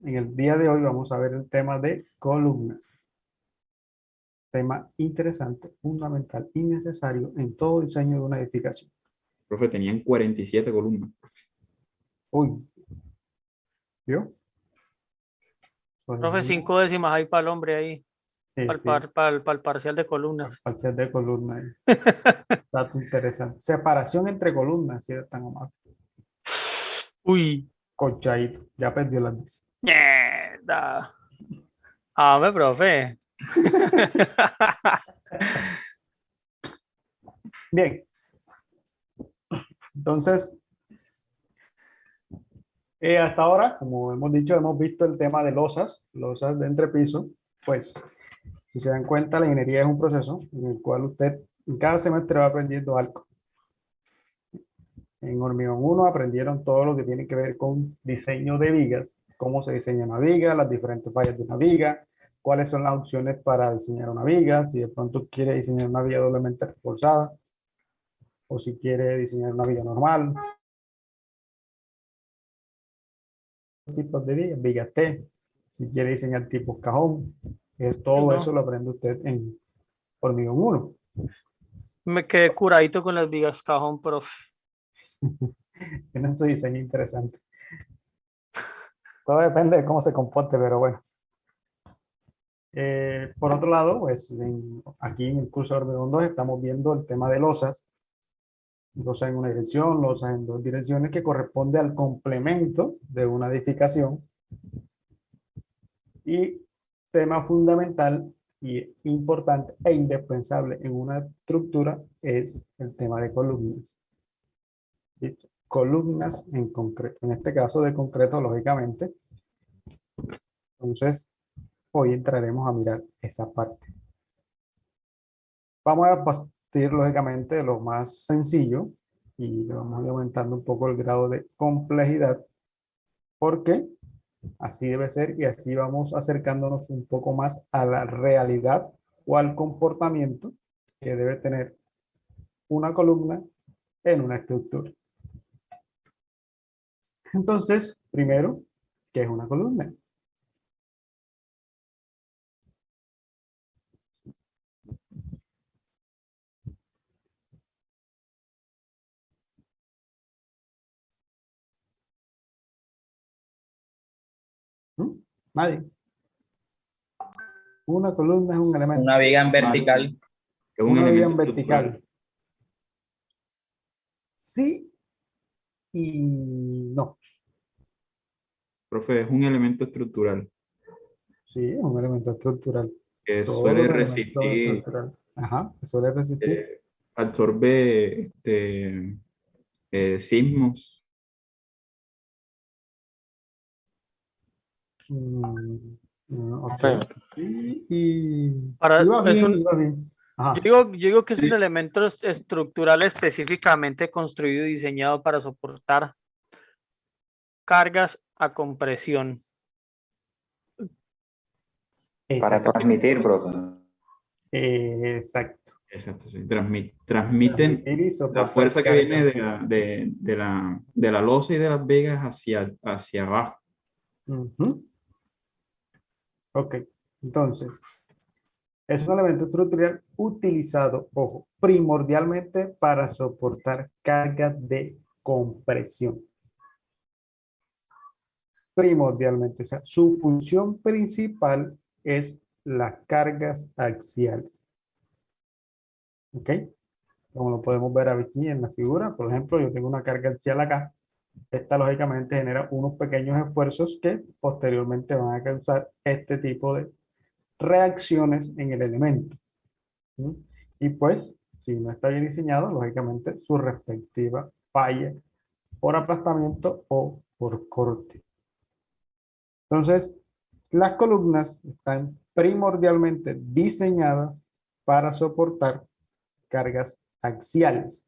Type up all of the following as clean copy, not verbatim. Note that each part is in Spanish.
En el día de hoy vamos a ver el tema de columnas. Tema interesante, fundamental y necesario en todo diseño de una edificación. Profe, tenían 47 columnas. Uy, ¿vio? Profe, 5 décimas ahí para el hombre ahí, Sí, para el parcial de columnas. parcial de columna. Dato interesante. Separación entre columnas, si eres tan amable. Uy, Corchadito, ya perdió las 10. mierda. Hombre, profe. Bien, entonces, hasta ahora, como hemos dicho, hemos visto el tema de losas de entrepiso. Pues, si se dan cuenta, la ingeniería es un proceso en el cual usted en cada semestre va aprendiendo algo. En Hormigón 1 aprendieron todo lo que tiene que ver con diseño de vigas, cómo se diseña una viga, las diferentes fallas de una viga, cuáles son las opciones para diseñar una viga, si de pronto quiere diseñar una viga doblemente reforzada o si quiere diseñar una viga normal, tipos de vigas, viga T, si quiere diseñar tipos cajón, todo eso No, lo aprende usted en Hormigón 1. me quedé curadito con las vigas cajón, profe. Tienen su diseño interesante. Todo depende de cómo se comporte, pero bueno. Por otro lado, pues aquí en el curso de Hormigón 2 estamos viendo el tema de losas en una dirección, losas en dos direcciones, que corresponde al complemento de una edificación. Y tema fundamental y importante e indispensable en una estructura es el tema de columnas. ¿Listo? Columnas en concreto, en este caso de concreto, lógicamente. Entonces, hoy entraremos a mirar esa parte. Vamos a partir, lógicamente, de lo más sencillo y le vamos a ir aumentando un poco el grado de complejidad, porque así debe ser y así vamos acercándonos un poco más a la realidad o al comportamiento que debe tener una columna en una estructura. Entonces, primero, ¿qué es una columna? ¿Mm? Nadie. Una columna es un elemento. Una viga en vertical. Es un Una viga elemento en estructural. vertical. Sí y no. Profe, es un elemento estructural Sí, es un elemento estructural. que Todos suele los elementos resistir, estructurales. Ajá, suele resistir. absorbe sismos. Mm, ok. Feo. Para, Iba es bien, un, iba bien. Ajá. yo digo que es un elemento estructural específicamente construido y diseñado para soportar cargas a compresión. Para Exacto. transmitir, profe. Exacto. Exacto, sí. Transmiten Transmitir y la soportar fuerza que viene cargas. de la losa y de las vigas hacia abajo. Ujú. Ok. Entonces, es un elemento estructural utilizado, ojo, primordialmente para soportar cargas de compresión. Primordialmente, o sea, su función principal es las cargas axiales. ¿Ok? Como lo podemos ver aquí en la figura, por ejemplo, yo tengo una carga axial acá. Esta lógicamente genera unos pequeños esfuerzos que posteriormente van a causar este tipo de reacciones en el elemento. ¿Sí? Y pues, si no está bien diseñado, lógicamente su respectiva falla por aplastamiento o por corte. Entonces, las columnas están primordialmente diseñadas para soportar cargas axiales.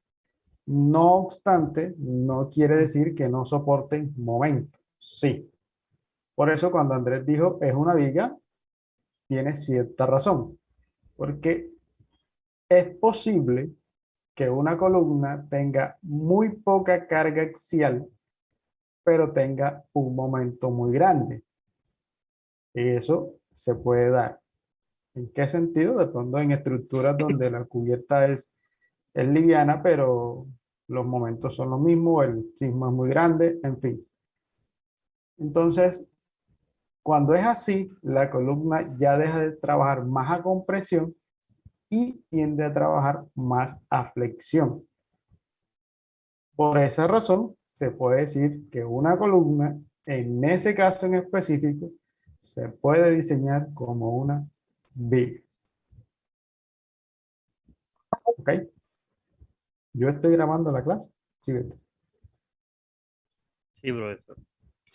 No obstante, no quiere decir que no soporten momentos. Sí. Por eso cuando Andrés dijo es una viga, tiene cierta razón. Porque es posible que una columna tenga muy poca carga axial, pero tenga un momento muy grande. Eso se puede dar. ¿En qué sentido? De pronto en estructuras donde la cubierta es liviana, pero los momentos son los mismos, el sismo es muy grande, en fin. Entonces, cuando es así, la columna ya deja de trabajar más a compresión y tiende a trabajar más a flexión. Por esa razón, se puede decir que una columna, en ese caso en específico, se puede diseñar como una viga. ¿Ok? Yo estoy grabando la clase. Sí, Beto. Sí, profesor.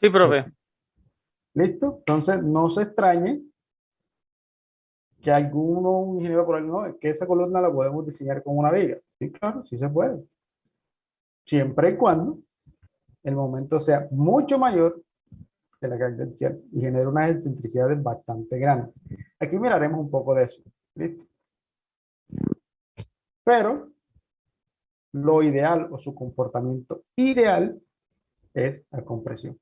Sí, profe. ¿Listo? Entonces, no se extrañe que un ingeniero por ahí no, es que esa columna la podemos diseñar con una viga. Sí, claro, sí se puede. Siempre y cuando el momento sea mucho mayor de la carga axial y genere unas excentricidades bastante grandes. Aquí miraremos un poco de eso. ¿Listo? Pero lo ideal o su comportamiento ideal es la compresión.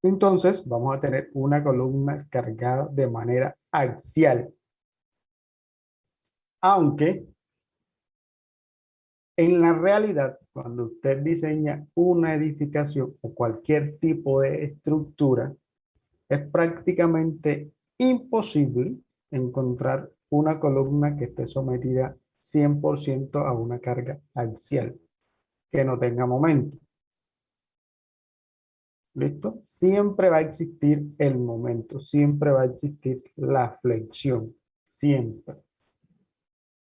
Entonces, vamos a tener una columna cargada de manera axial. Aunque en la realidad, cuando usted diseña una edificación o cualquier tipo de estructura, es prácticamente imposible encontrar una columna que esté sometida 100% a una carga axial, que no tenga momento. ¿Listo? Siempre va a existir el momento, siempre va a existir la flexión, siempre.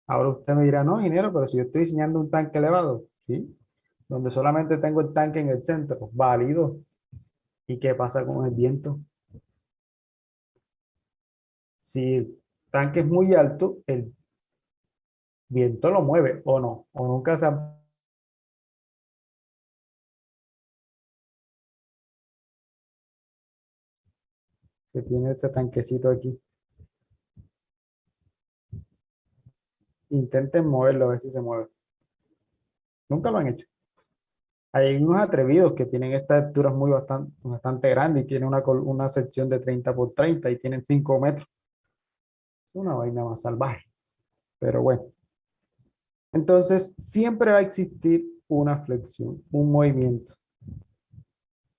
Ahora usted me dirá, no, ingeniero, pero si yo estoy diseñando un tanque elevado, ¿sí? Donde solamente tengo el tanque en el centro, válido. ¿Y qué pasa con el viento? Si el tanque es muy alto, el viento lo mueve, o no, o nunca que tiene ese tanquecito aquí. Intenten moverlo a ver si se mueve. Nunca lo han hecho. Hay unos atrevidos que tienen estas alturas bastante grandes y tienen una sección de 30 por 30 y tienen 5 metros. Una vaina más salvaje. Pero bueno. Entonces, siempre va a existir una flexión, un movimiento.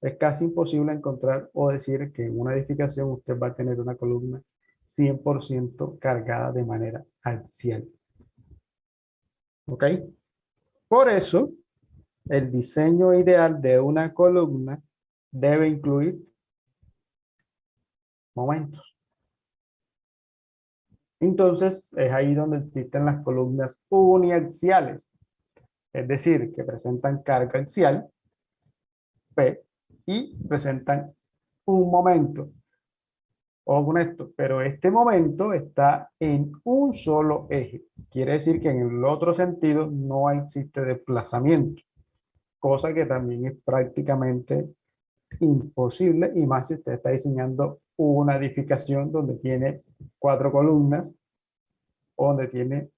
Es casi imposible encontrar o decir que en una edificación usted va a tener una columna 100% cargada de manera axial. ¿Ok? Por eso, el diseño ideal de una columna debe incluir momentos. Entonces, es ahí donde existen las columnas uniaxiales, es decir, que presentan carga axial, P, y presentan un momento. Ojo con esto, pero este momento está en un solo eje. Quiere decir que en el otro sentido no existe desplazamiento, cosa que también es prácticamente imposible, y más si usted está diseñando una edificación donde tiene 4 columnas o donde tiene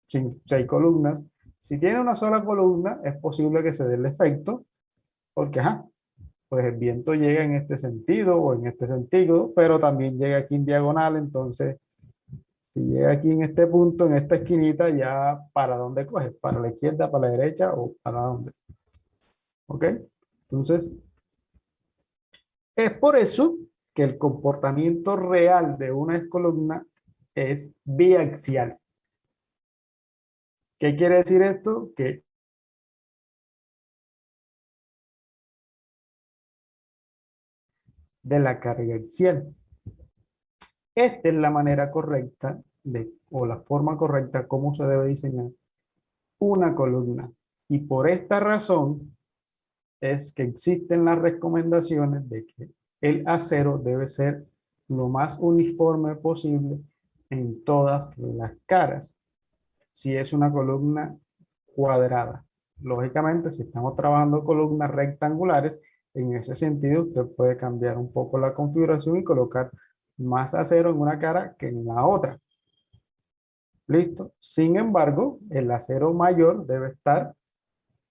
6 columnas. Si tiene una sola columna, es posible que se dé el efecto, porque pues el viento llega en este sentido o en este sentido, pero también llega aquí en diagonal. Entonces, si llega aquí en este punto, en esta esquinita, ya ¿para dónde coge? ¿Para la izquierda, para la derecha o para dónde? ¿Ok? Entonces, es por eso que el comportamiento real de una columna es biaxial. ¿Qué quiere decir esto? Que de la carga axial. Esta es la manera correcta o la forma correcta como se debe diseñar una columna. Y por esta razón es que existen las recomendaciones de que el acero debe ser lo más uniforme posible en todas las caras. Si es una columna cuadrada. Lógicamente, si estamos trabajando columnas rectangulares, en ese sentido usted puede cambiar un poco la configuración y colocar más acero en una cara que en la otra. ¿Listo? Sin embargo, el acero mayor debe estar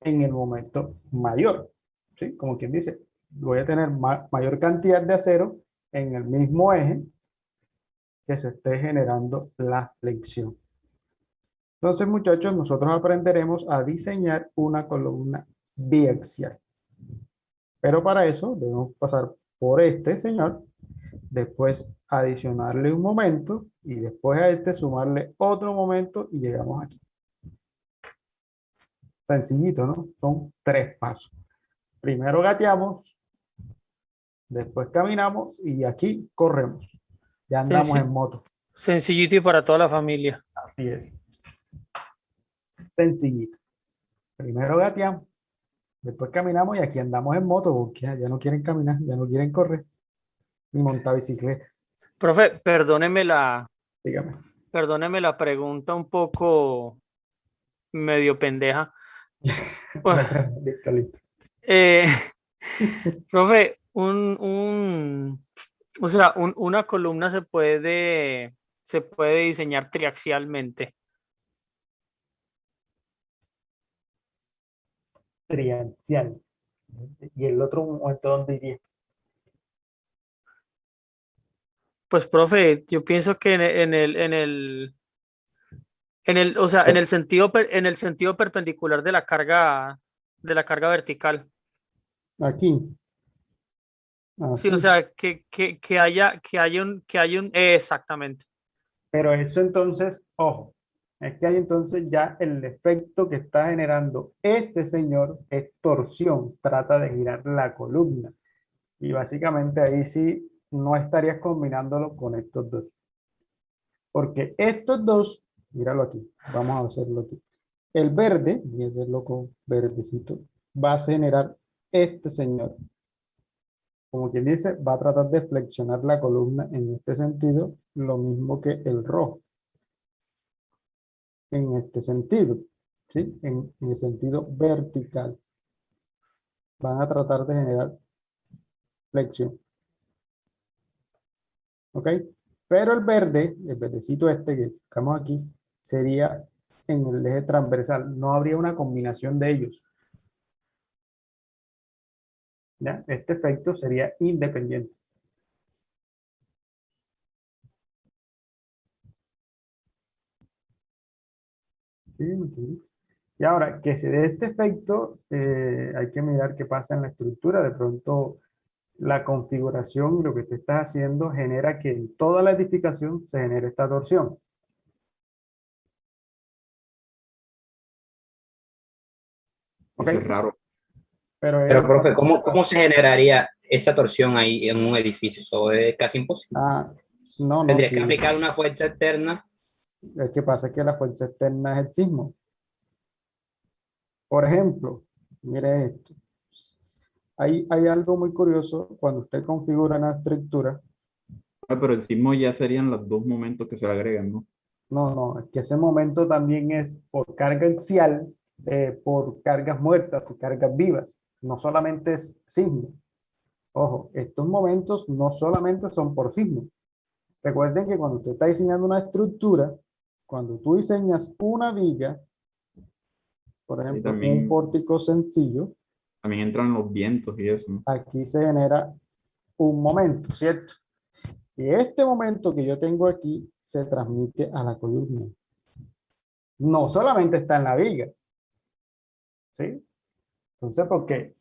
en el momento mayor. ¿sí? Como quien dice, voy a tener mayor cantidad de acero en el mismo eje que se esté generando la flexión. Entonces, muchachos, nosotros aprenderemos a diseñar una columna biaxial. Pero para eso debemos pasar por este señor, después adicionarle un momento y después a este sumarle otro momento y llegamos aquí. Sencillito, ¿no? Son 3 pasos. Primero gateamos, después caminamos y aquí corremos. Ya andamos en moto. Sencillito y para toda la familia. Así es. Sencillito. Primero gateamos, después caminamos y aquí andamos en moto porque ya no quieren caminar, ya no quieren correr ni montar bicicleta. Profe, Dígame. perdóneme la pregunta un poco medio pendeja. Listo, listo. Profe, o sea, una columna se puede diseñar triaxialmente. Triaxial. ¿Y el otro momento dónde iría? Pues, profe, yo pienso que o sea, en el sentido perpendicular de la carga vertical. Aquí. Sí, Así. o sea, que haya un, exactamente. Pero eso entonces, ojo, es que hay entonces ya el efecto que está generando este señor es torsión, trata de girar la columna. Y básicamente ahí sí no estarías combinándolo con estos dos. Porque estos dos, míralo aquí, vamos a hacerlo aquí. El verde, voy a hacerlo con verdecito, va a generar este señor. Como quien dice, va a tratar de flexionar la columna en este sentido, lo mismo que el rojo. En este sentido, ¿sí? En el sentido vertical. Van a tratar de generar flexión. ¿Ok? Pero el verde, el verdecito este que buscamos aquí, sería en el eje transversal. No habría una combinación de ellos. ¿Ya? Este efecto sería independiente. ¿Sí? Y ahora, que se dé este efecto, hay que mirar qué pasa en la estructura. De pronto, la configuración y lo que tú estás haciendo genera que en toda la edificación se genere esta torsión. ¿Ok? Eso es raro. Pero Pero, profe, ¿cómo se generaría esa torsión ahí en un edificio? Eso es casi imposible. no, Tendrías que sí. aplicar una fuerza externa. Es que pasa que la fuerza externa es el sismo. Por ejemplo, mire esto. Hay algo muy curioso cuando usted configura una estructura. Ah, pero el sismo ya serían los 2 momentos que se le agregan, ¿no? No, es que ese momento también es por carga axial, por cargas muertas y cargas vivas. No solamente es sismo. Ojo, estos momentos no solamente son por sismo. Recuerden que cuando usted está diseñando una estructura, cuando tú diseñas una viga, por Y ejemplo, un pórtico sencillo, también entran los vientos y eso, ¿no? aquí se genera un momento, ¿cierto? Y este momento que yo tengo aquí se transmite a la columna. No solamente está en la viga, ¿sí? Entonces, ¿por qué?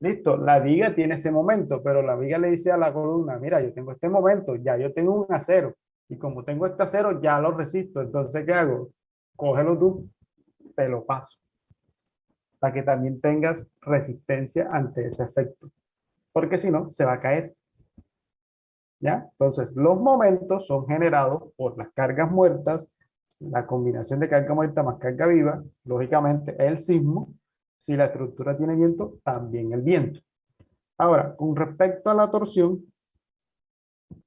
Listo, la viga tiene ese momento, pero la viga le dice a la columna, mira, yo tengo este momento, ya yo tengo un acero, y como tengo este acero, ya lo resisto. Entonces, ¿qué hago? Cógelo tú, te lo paso, para que también tengas resistencia ante ese efecto, porque si no, se va a caer. ¿Ya? Entonces, los momentos son generados por las cargas muertas, la combinación de carga muerta más carga viva, lógicamente el sismo. Si la estructura tiene viento, también el viento. Ahora, con respecto a la torsión,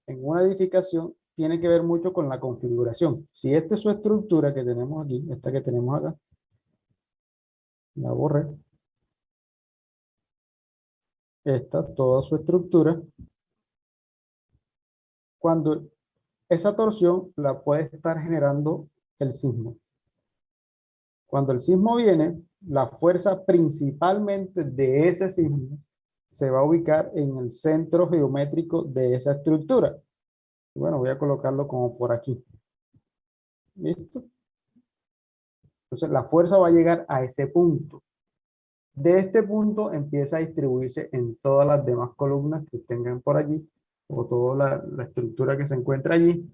en una edificación tiene que ver mucho con la configuración. Si esta es su estructura que tenemos aquí, esta que tenemos acá, la borré. Esta, toda su estructura. Cuando esa torsión la puede estar generando el sismo. Cuando el sismo viene, la fuerza principalmente de ese sismo se va a ubicar en el centro geométrico de esa estructura. Bueno, voy a colocarlo como por aquí. ¿Listo? Entonces la fuerza va a llegar a ese punto. De este punto empieza a distribuirse en todas las demás columnas que tengan por allí, o toda la estructura que se encuentra allí.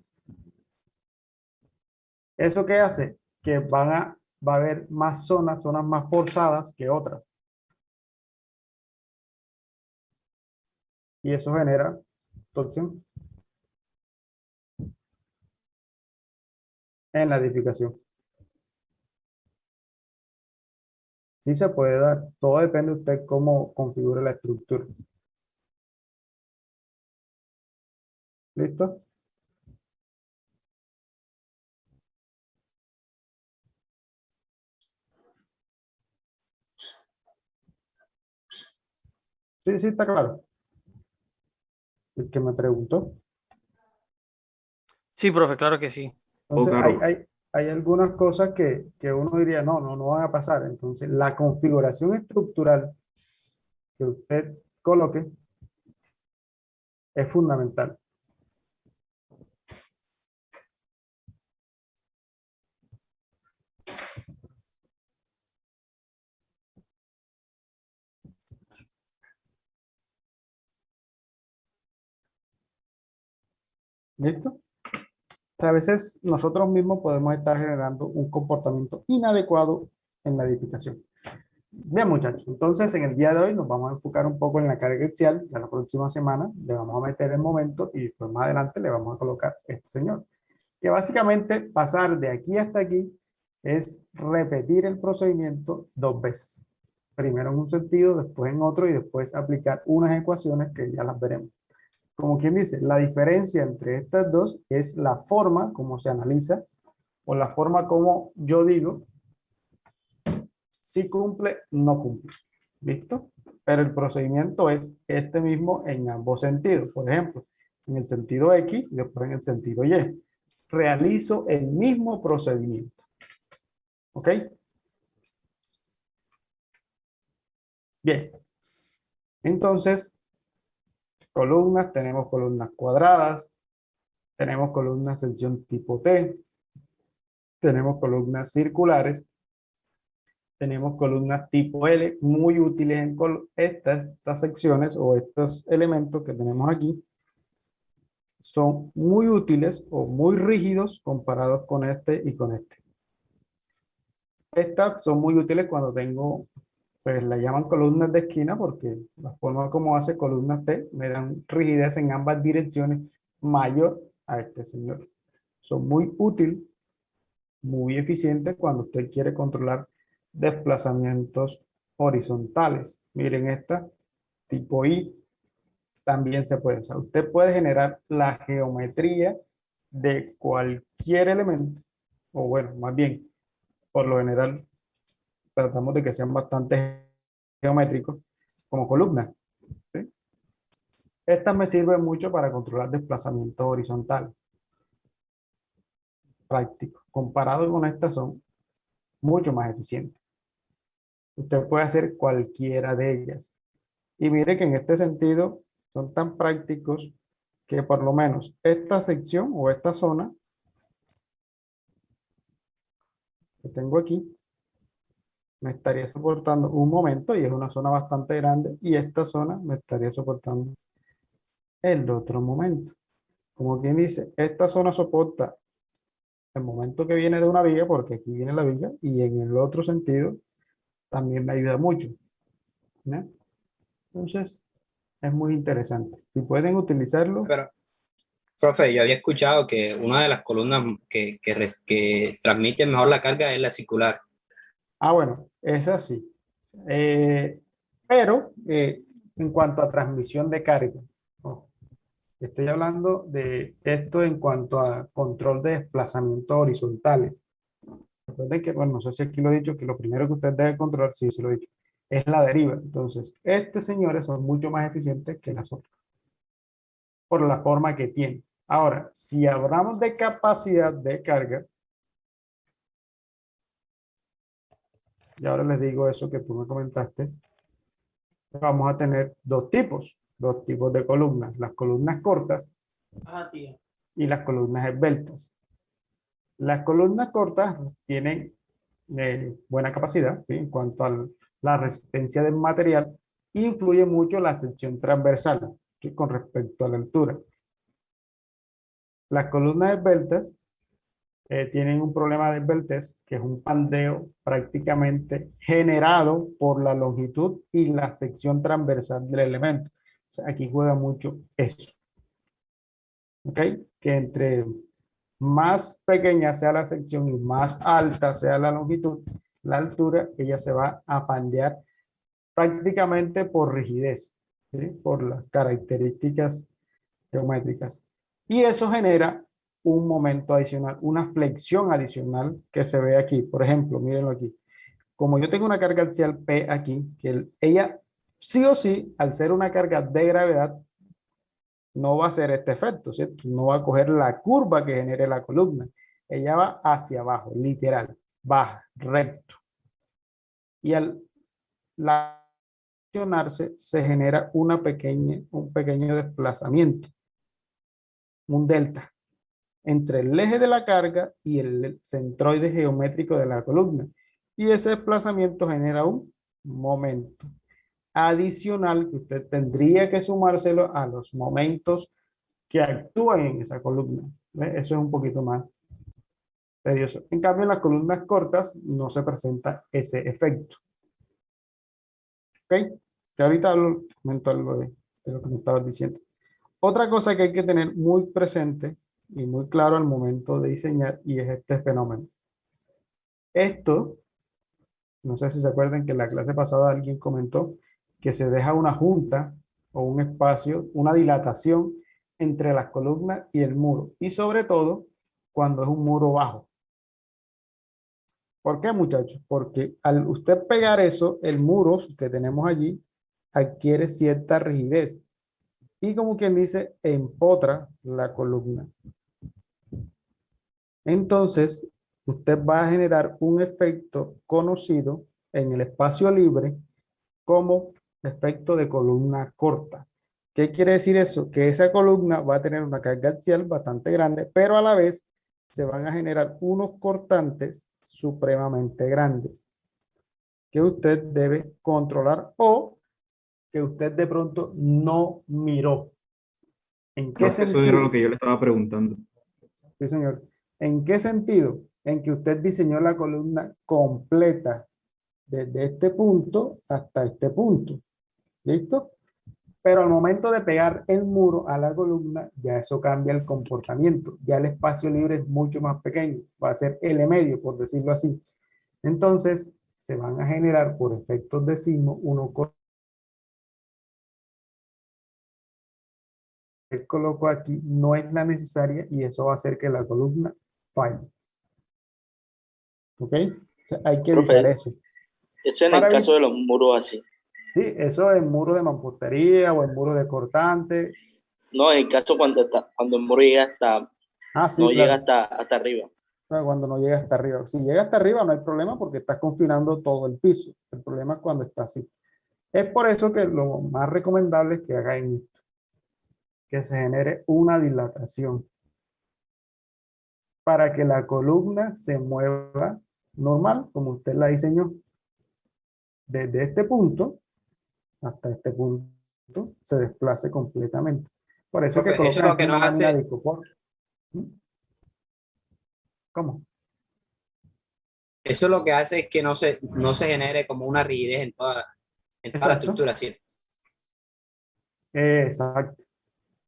¿Eso qué hace? Que va a haber más zonas más forzadas que otras. Y eso genera torsión en la edificación. Sí se puede dar, todo depende de usted cómo configure la estructura. ¿Listo? Sí, sí, está claro. El que me preguntó. Sí, profe, claro que sí. Entonces, claro. hay algunas cosas que uno diría, no van a pasar. Entonces, la configuración estructural que usted coloque es fundamental. ¿Listo? O sea, a veces nosotros mismos podemos estar generando un comportamiento inadecuado en la edificación. Bien, muchachos, entonces en el día de hoy nos vamos a enfocar un poco en la carga axial. Ya la próxima semana le vamos a meter el momento y pues más adelante le vamos a colocar este señor. Que básicamente pasar de aquí hasta aquí es repetir el procedimiento 2 veces. Primero en un sentido, después en otro y después aplicar unas ecuaciones que ya las veremos. Como quien dice, la diferencia entre estas dos es la forma como se analiza o la forma como yo digo si cumple, no cumple. ¿Listo? Pero el procedimiento es este mismo en ambos sentidos. Por ejemplo, en el sentido X y después en el sentido Y. Realizo el mismo procedimiento. ¿Ok? Bien. Entonces, columnas, tenemos columnas cuadradas, tenemos columnas sección tipo T, tenemos columnas circulares, tenemos columnas tipo L, muy útiles en estas secciones o estos elementos que tenemos aquí. Son muy útiles o muy rígidos comparados con este y con este. Estas son muy útiles cuando tengo, pues la llaman columnas de esquina porque la forma como hace columnas T me dan rigidez en ambas direcciones mayor a este señor. Son muy útiles, muy eficientes cuando usted quiere controlar desplazamientos horizontales. Miren esta, tipo I, también se puede usar. Usted puede generar la geometría de cualquier elemento, o bueno, más bien, por lo general, tratamos de que sean bastante geométricos, como columnas. ¿Sí? Estas me sirven mucho para controlar desplazamientos horizontales, prácticos. Comparado con estas son mucho más eficientes. Usted puede hacer cualquiera de ellas. Y mire que en este sentido son tan prácticos que por lo menos esta sección o esta zona que tengo aquí me estaría soportando un momento y es una zona bastante grande y esta zona me estaría soportando el otro momento. Como quien dice, esta zona soporta el momento que viene de una viga porque aquí viene la viga y en el otro sentido también me ayuda mucho, ¿no? Entonces es muy interesante. Si pueden utilizarlo. Pero, profe, yo había escuchado que una de las columnas que transmite mejor la carga es la circular. Ah, bueno, es así. Pero en cuanto a transmisión de carga, ¿no? Estoy hablando de esto en cuanto a control de desplazamientos horizontales. Recuerden que, bueno, no sé si aquí lo he dicho, que lo primero que usted debe controlar, sí, se lo he dicho, es la deriva. Entonces, estos señores son mucho más eficientes que las otras, por la forma que tienen. Ahora, si hablamos de capacidad de carga, y ahora les digo eso que tú me comentaste, vamos a tener dos tipos de columnas, las columnas cortas Ajá, tía. y las columnas esbeltas. Las columnas cortas tienen buena capacidad, ¿sí? En cuanto a la resistencia del material, influye mucho la sección transversal, ¿sí? Con respecto a la altura. Las columnas esbeltas tienen un problema de esbeltez, que es un pandeo prácticamente generado por la longitud y la sección transversal del elemento. O sea, aquí juega mucho eso. ¿Ok? Que entre más pequeña sea la sección y más alta sea la longitud, la altura, ella se va a pandear prácticamente por rigidez, ¿sí? Por las características geométricas. Y eso genera un momento adicional, una flexión adicional que se ve aquí. Por ejemplo, mírenlo aquí. Como yo tengo una carga axial P aquí, que ella sí o sí, al ser una carga de gravedad, no va a hacer este efecto, ¿cierto? No va a coger la curva que genere la columna. Ella va hacia abajo, literal, baja, recto. Y al accionarse se genera un pequeño desplazamiento, un delta, entre el eje de la carga y el centroide geométrico de la columna. Y ese desplazamiento genera un momento adicional que usted tendría que sumárselo a los momentos que actúan en esa columna. ¿Ve? Eso es un poquito más tedioso. En cambio, en las columnas cortas no se presenta ese efecto. ¿Ok? Ya ahorita comento algo de lo que me estabas diciendo. Otra cosa que hay que tener muy presente y muy claro al momento de diseñar, y es este fenómeno. Esto, no sé si se acuerdan que en la clase pasada alguien comentó que se deja una junta o un espacio, una dilatación entre las columnas y el muro, y sobre todo cuando es un muro bajo. ¿Por qué, muchachos? Porque al usted pegar eso, el muro que tenemos allí adquiere cierta rigidez y, como quien dice, empotra la columna. Entonces, usted va a generar un efecto conocido en el espacio libre como efecto de columna corta. ¿Qué quiere decir eso? Que esa columna va a tener una carga axial bastante grande, pero a la vez se van a generar unos cortantes supremamente grandes que usted debe controlar o que usted de pronto no miró. ¿En qué Profe, eso era lo sentido? que yo le estaba preguntando. Sí, señor. ¿En qué sentido? En que usted diseñó la columna completa desde este punto hasta este punto. ¿Listo? Pero al momento de pegar el muro a la columna, ya eso cambia el comportamiento. Ya el espacio libre es mucho más pequeño. Va a ser L medio, por decirlo así. Entonces, se van a generar por efectos de sismo unos que coloco aquí no es la necesaria y eso va a hacer que la columna falle. ¿Ok? O sea, hay que evitar Profe, eso. eso en el Para caso de los muros así. sí, eso en muro de mampostería o en muro de cortante. No, en el caso cuando el muro llega Sí, no llega claro. hasta arriba. Cuando no llega hasta arriba. Si llega hasta arriba no hay problema porque estás confinando todo el piso. El problema es cuando está así. Es por eso que lo más recomendable es que hagan esto. Que se genere una dilatación. Para que la columna se mueva normal, como usted la diseñó. Desde este punto hasta este punto se desplace completamente. Por eso es que Profe, eso es colocan lo aquí que una nos lámina hace, de icopor. ¿Cómo? eso es lo que hace es que no se genere como una rigidez en toda la Exacto. estructura, ¿cierto? Exacto.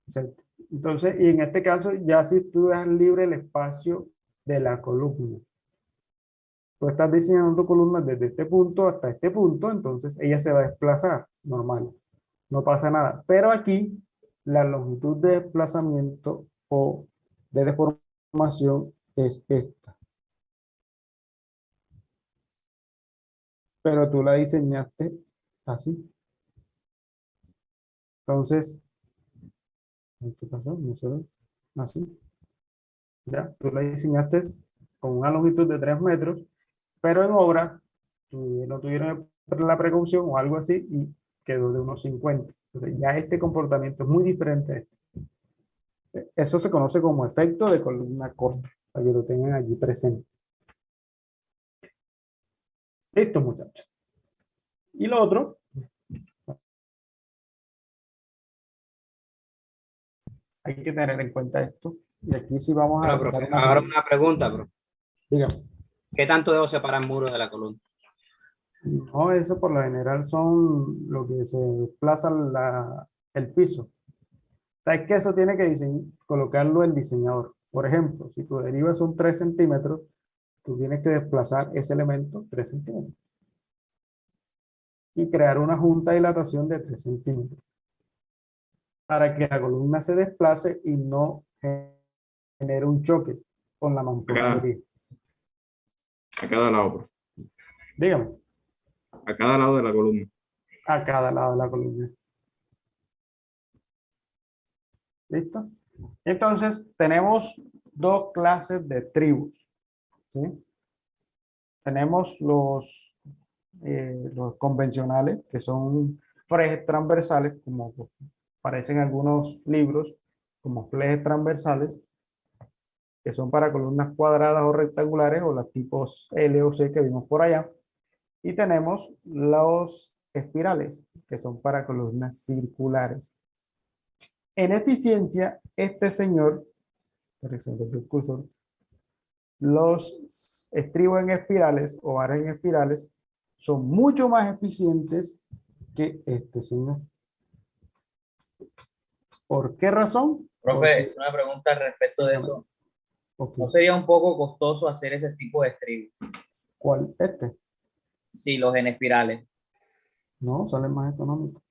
Exacto. Entonces, y en este caso, ya si tú dejas libre el espacio de la columna. Tú estás diseñando tu columna desde este punto hasta este punto, entonces ella se va a desplazar, normal. No pasa nada. Pero aquí, la longitud de desplazamiento o de deformación es esta. Pero tú la diseñaste así. Entonces, ¿qué pasó? No se ve. Así. Ya, tú la diseñaste con una longitud de 3 metros, pero en obra no tuvieron la precaución o algo así y quedó de unos 50. Entonces ya este comportamiento es muy diferente a este. Eso se conoce como efecto de columna corta, para que lo tengan allí presente. Listo, muchachos. Y lo otro, hay que tener en cuenta esto. Y aquí sí vamos a Bueno, profe, dar una ahora una pregunta, bro. dígame. ¿Qué tanto debo separar el muro de la columna? No, eso por lo general son lo que se desplaza el piso. ¿Sabes que eso tiene que colocarlo el diseñador? Por ejemplo, si tu deriva son 3 centímetros, tú tienes que desplazar ese elemento 3 centímetros. Y crear una junta de dilatación de 3 centímetros. Para que la columna se desplace y no genere un choque con la mampostería. A cada lado, profe. Dígame, A cada lado de la columna. a cada lado de la columna. ¿Listo? Entonces, tenemos dos clases de tribus. ¿Sí? Tenemos los convencionales, que son flejes transversales, como aparecen en algunos libros, como flejes transversales, que son para columnas cuadradas o rectangulares, o las tipos L o C que vimos por allá. Y tenemos los espirales, que son para columnas circulares. En eficiencia, este señor, los estribos en espirales o varas en espirales son mucho más eficientes que este señor. ¿Por qué razón? Profe, una pregunta respecto de eso. Ok. ¿No sería un poco costoso hacer ese tipo de estribos? ¿Cuál? Este. Sí, los en espirales. No, sale más económico.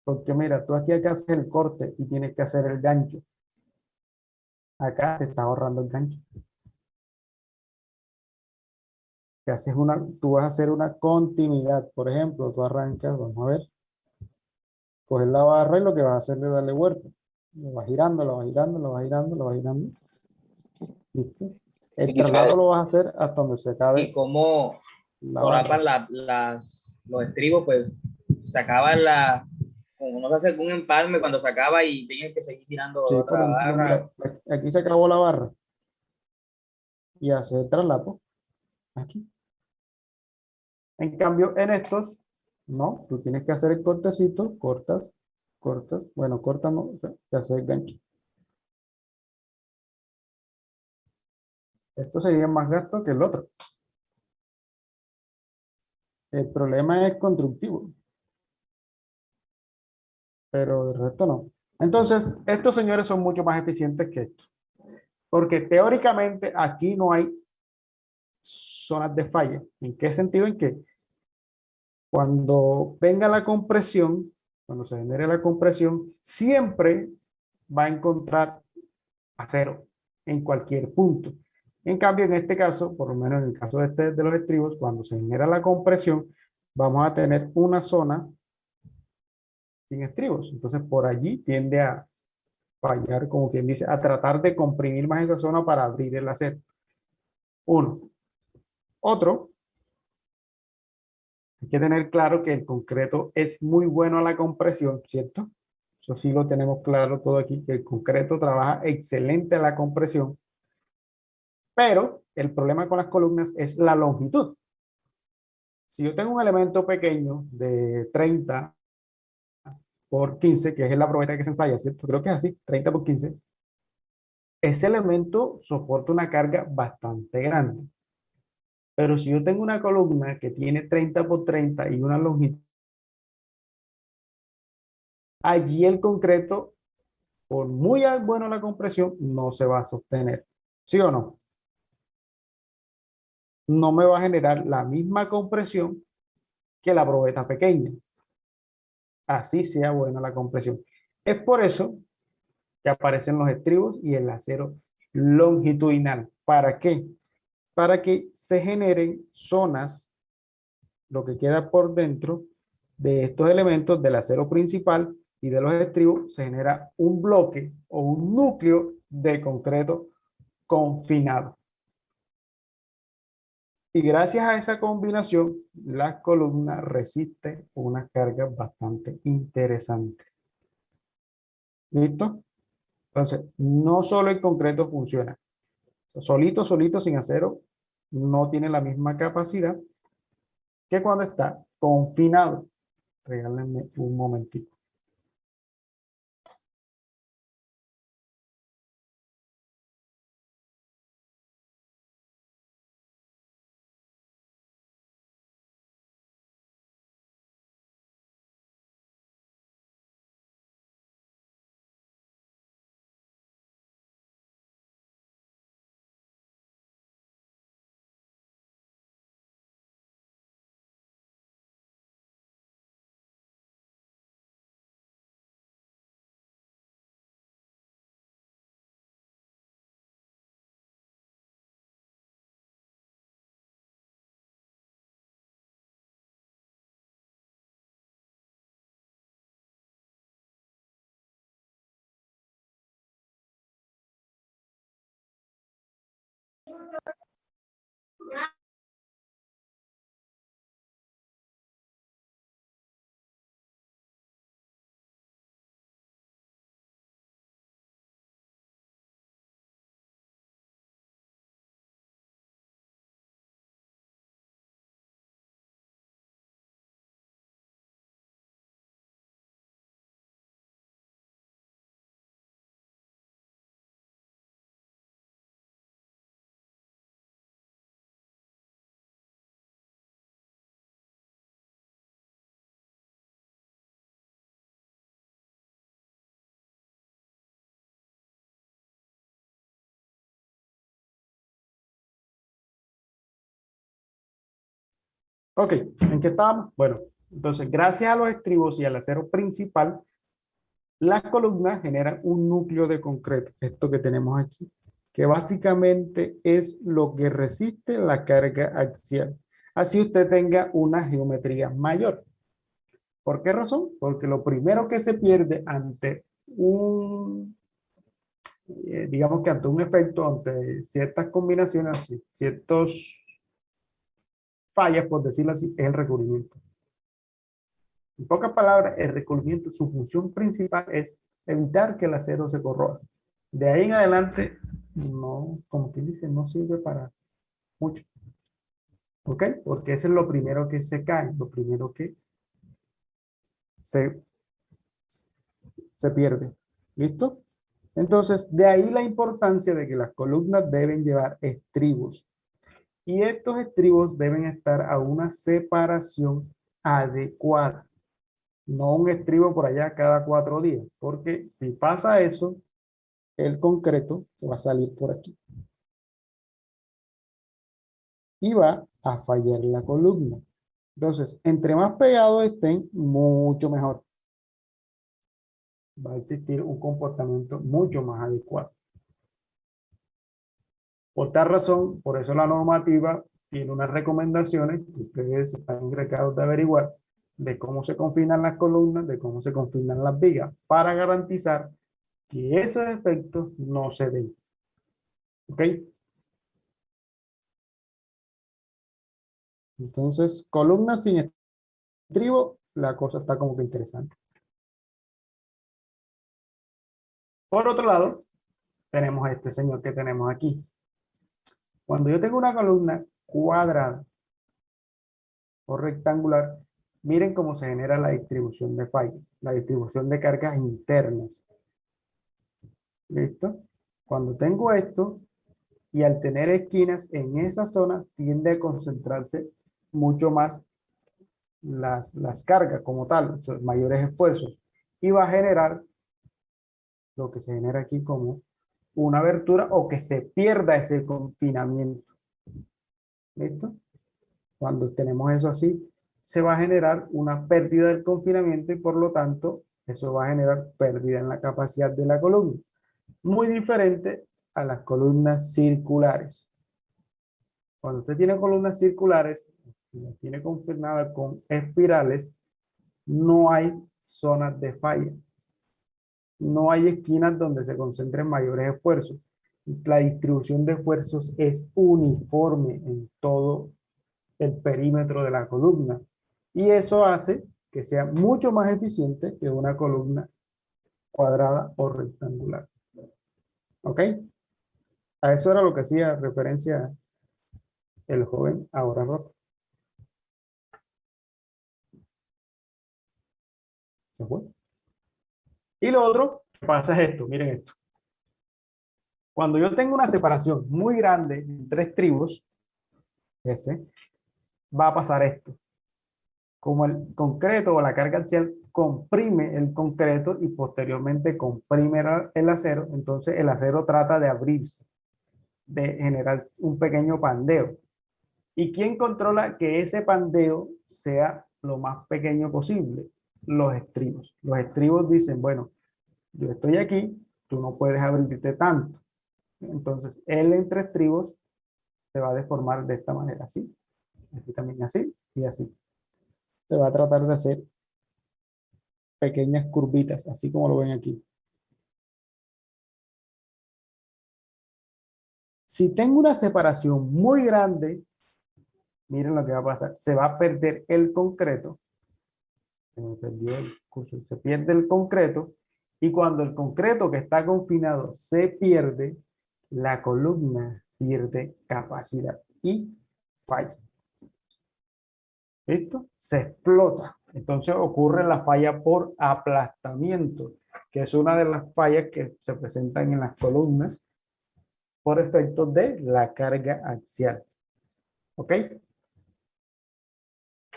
Porque mira, tú aquí haces el corte y tienes que hacer el gancho. Acá te estás ahorrando el gancho. Que haces tú vas a hacer una continuidad. Por ejemplo, tú arrancas, vamos a ver, coges la barra y lo que vas a hacer es darle vuelta. Lo vas girando, lo vas girando, lo vas girando, lo vas girando. ¿Listo? El traslado lo vas a hacer hasta donde se Y acabe cómo la barra. solapan los estribos, pues sacaban como no se hace algún empalme cuando se acaba y tienen que seguir girando Sí, por otra ejemplo, barra. mira, aquí se acabó la barra. Y hace el traslado aquí. En cambio, en estos, no, tú tienes que hacer el cortecito, cortas, bueno, corta no, o sea, te hace el gancho. Esto sería más gasto que el otro. El problema es constructivo, pero de resto no. Entonces, estos señores son mucho más eficientes que estos, porque teóricamente aquí no hay zonas de falla. ¿En qué sentido? En que cuando venga la compresión, cuando se genere la compresión, siempre va a encontrar acero en cualquier punto. En cambio, en este caso, por lo menos en el caso de los estribos, cuando se genera la compresión, vamos a tener una zona sin estribos. Entonces, por allí tiende a fallar, como quien dice, a tratar de comprimir más esa zona para abrir el acero. Uno. Otro, hay que tener claro que el concreto es muy bueno a la compresión, ¿cierto? Eso sí lo tenemos claro todo aquí, que el concreto trabaja excelente a la compresión. Pero el problema con las columnas es la longitud. Si yo tengo un elemento pequeño de 30 por 15, que es la probeta que se ensaya, ¿cierto? Creo que es así, 30 por 15. Ese elemento soporta una carga bastante grande. Pero si yo tengo una columna que tiene 30 por 30 y una longitud, allí el concreto, por muy buena la compresión, no se va a sostener. ¿Sí o no? No me va a generar la misma compresión que la probeta pequeña. Así sea buena la compresión. Es por eso que aparecen los estribos y el acero longitudinal. ¿Para qué? Para que se generen zonas, lo que queda por dentro de estos elementos del acero principal y de los estribos, se genera un bloque o un núcleo de concreto confinado. Y gracias a esa combinación, las columnas resisten unas cargas bastante interesantes. ¿Listo? Entonces, no solo el concreto funciona. Solito, sin acero, no tiene la misma capacidad que cuando está confinado. Regálenme un momentito. Ok, ¿en qué estábamos? Bueno, entonces, gracias a los estribos y al acero principal, las columnas generan un núcleo de concreto, esto que tenemos aquí, que básicamente es lo que resiste la carga axial. Así usted tenga una geometría mayor. ¿Por qué razón? Porque lo primero que se pierde ante digamos que ante un efecto, ante ciertas combinaciones, ciertos fallas, por decirlo así, es el recubrimiento. En pocas palabras, el recubrimiento, su función principal es evitar que el acero se corroa. De ahí en adelante, no, como quien dice, no sirve para mucho. ¿Ok? Porque ese es lo primero que se cae, lo primero que se pierde. ¿Listo? Entonces, de ahí la importancia de que las columnas deben llevar estribos. Y estos estribos deben estar a una separación adecuada. No un estribo por allá cada 4 días. Porque si pasa eso, el concreto se va a salir por aquí. Y va a fallar la columna. Entonces, entre más pegados estén, mucho mejor. Va a existir un comportamiento mucho más adecuado. Por tal razón, por eso la normativa tiene unas recomendaciones que ustedes están encargados de averiguar de cómo se confinan las columnas, de cómo se confinan las vigas, para garantizar que esos efectos no se den. ¿Ok? Entonces, columnas sin estribo, la cosa está como que interesante. Por otro lado, tenemos a este señor que tenemos aquí. Cuando yo tengo una columna cuadrada o rectangular, miren cómo se genera la distribución de fallas, la distribución de cargas internas. ¿Listo? Cuando tengo esto, y al tener esquinas en esa zona, tiende a concentrarse mucho más las cargas como tal, mayores esfuerzos, y va a generar lo que se genera aquí como una abertura o que se pierda ese confinamiento. ¿Listo? Cuando tenemos eso así, se va a generar una pérdida del confinamiento y por lo tanto, eso va a generar pérdida en la capacidad de la columna. Muy diferente a las columnas circulares. Cuando usted tiene columnas circulares, las tiene confinadas con espirales, no hay zonas de falla. No hay esquinas donde se concentren mayores esfuerzos. La distribución de esfuerzos es uniforme en todo el perímetro de la columna. Y eso hace que sea mucho más eficiente que una columna cuadrada o rectangular. ¿Ok? A eso era lo que hacía referencia el joven ahora roto. Se fue. Y lo otro que pasa es esto, miren esto. Cuando yo tengo una separación muy grande entre estribos, ese, va a pasar esto. Como el concreto o la carga axial comprime el concreto y posteriormente comprime el acero, entonces el acero trata de abrirse, de generar un pequeño pandeo. ¿Y quién controla que ese pandeo sea lo más pequeño posible? Los estribos. Los estribos dicen, bueno, yo estoy aquí, tú no puedes abrirte tanto. Entonces, el entre estribos se va a deformar de esta manera, así. Aquí también así y así. Se va a tratar de hacer pequeñas curvitas, así como lo ven aquí. Si tengo una separación muy grande, miren lo que va a pasar. Se va a perder el concreto. Se pierde el concreto. Y cuando el concreto que está confinado se pierde, la columna pierde capacidad y falla. ¿Listo? Se explota. Entonces ocurre la falla por aplastamiento, que es una de las fallas que se presentan en las columnas por efecto de la carga axial. ¿Ok?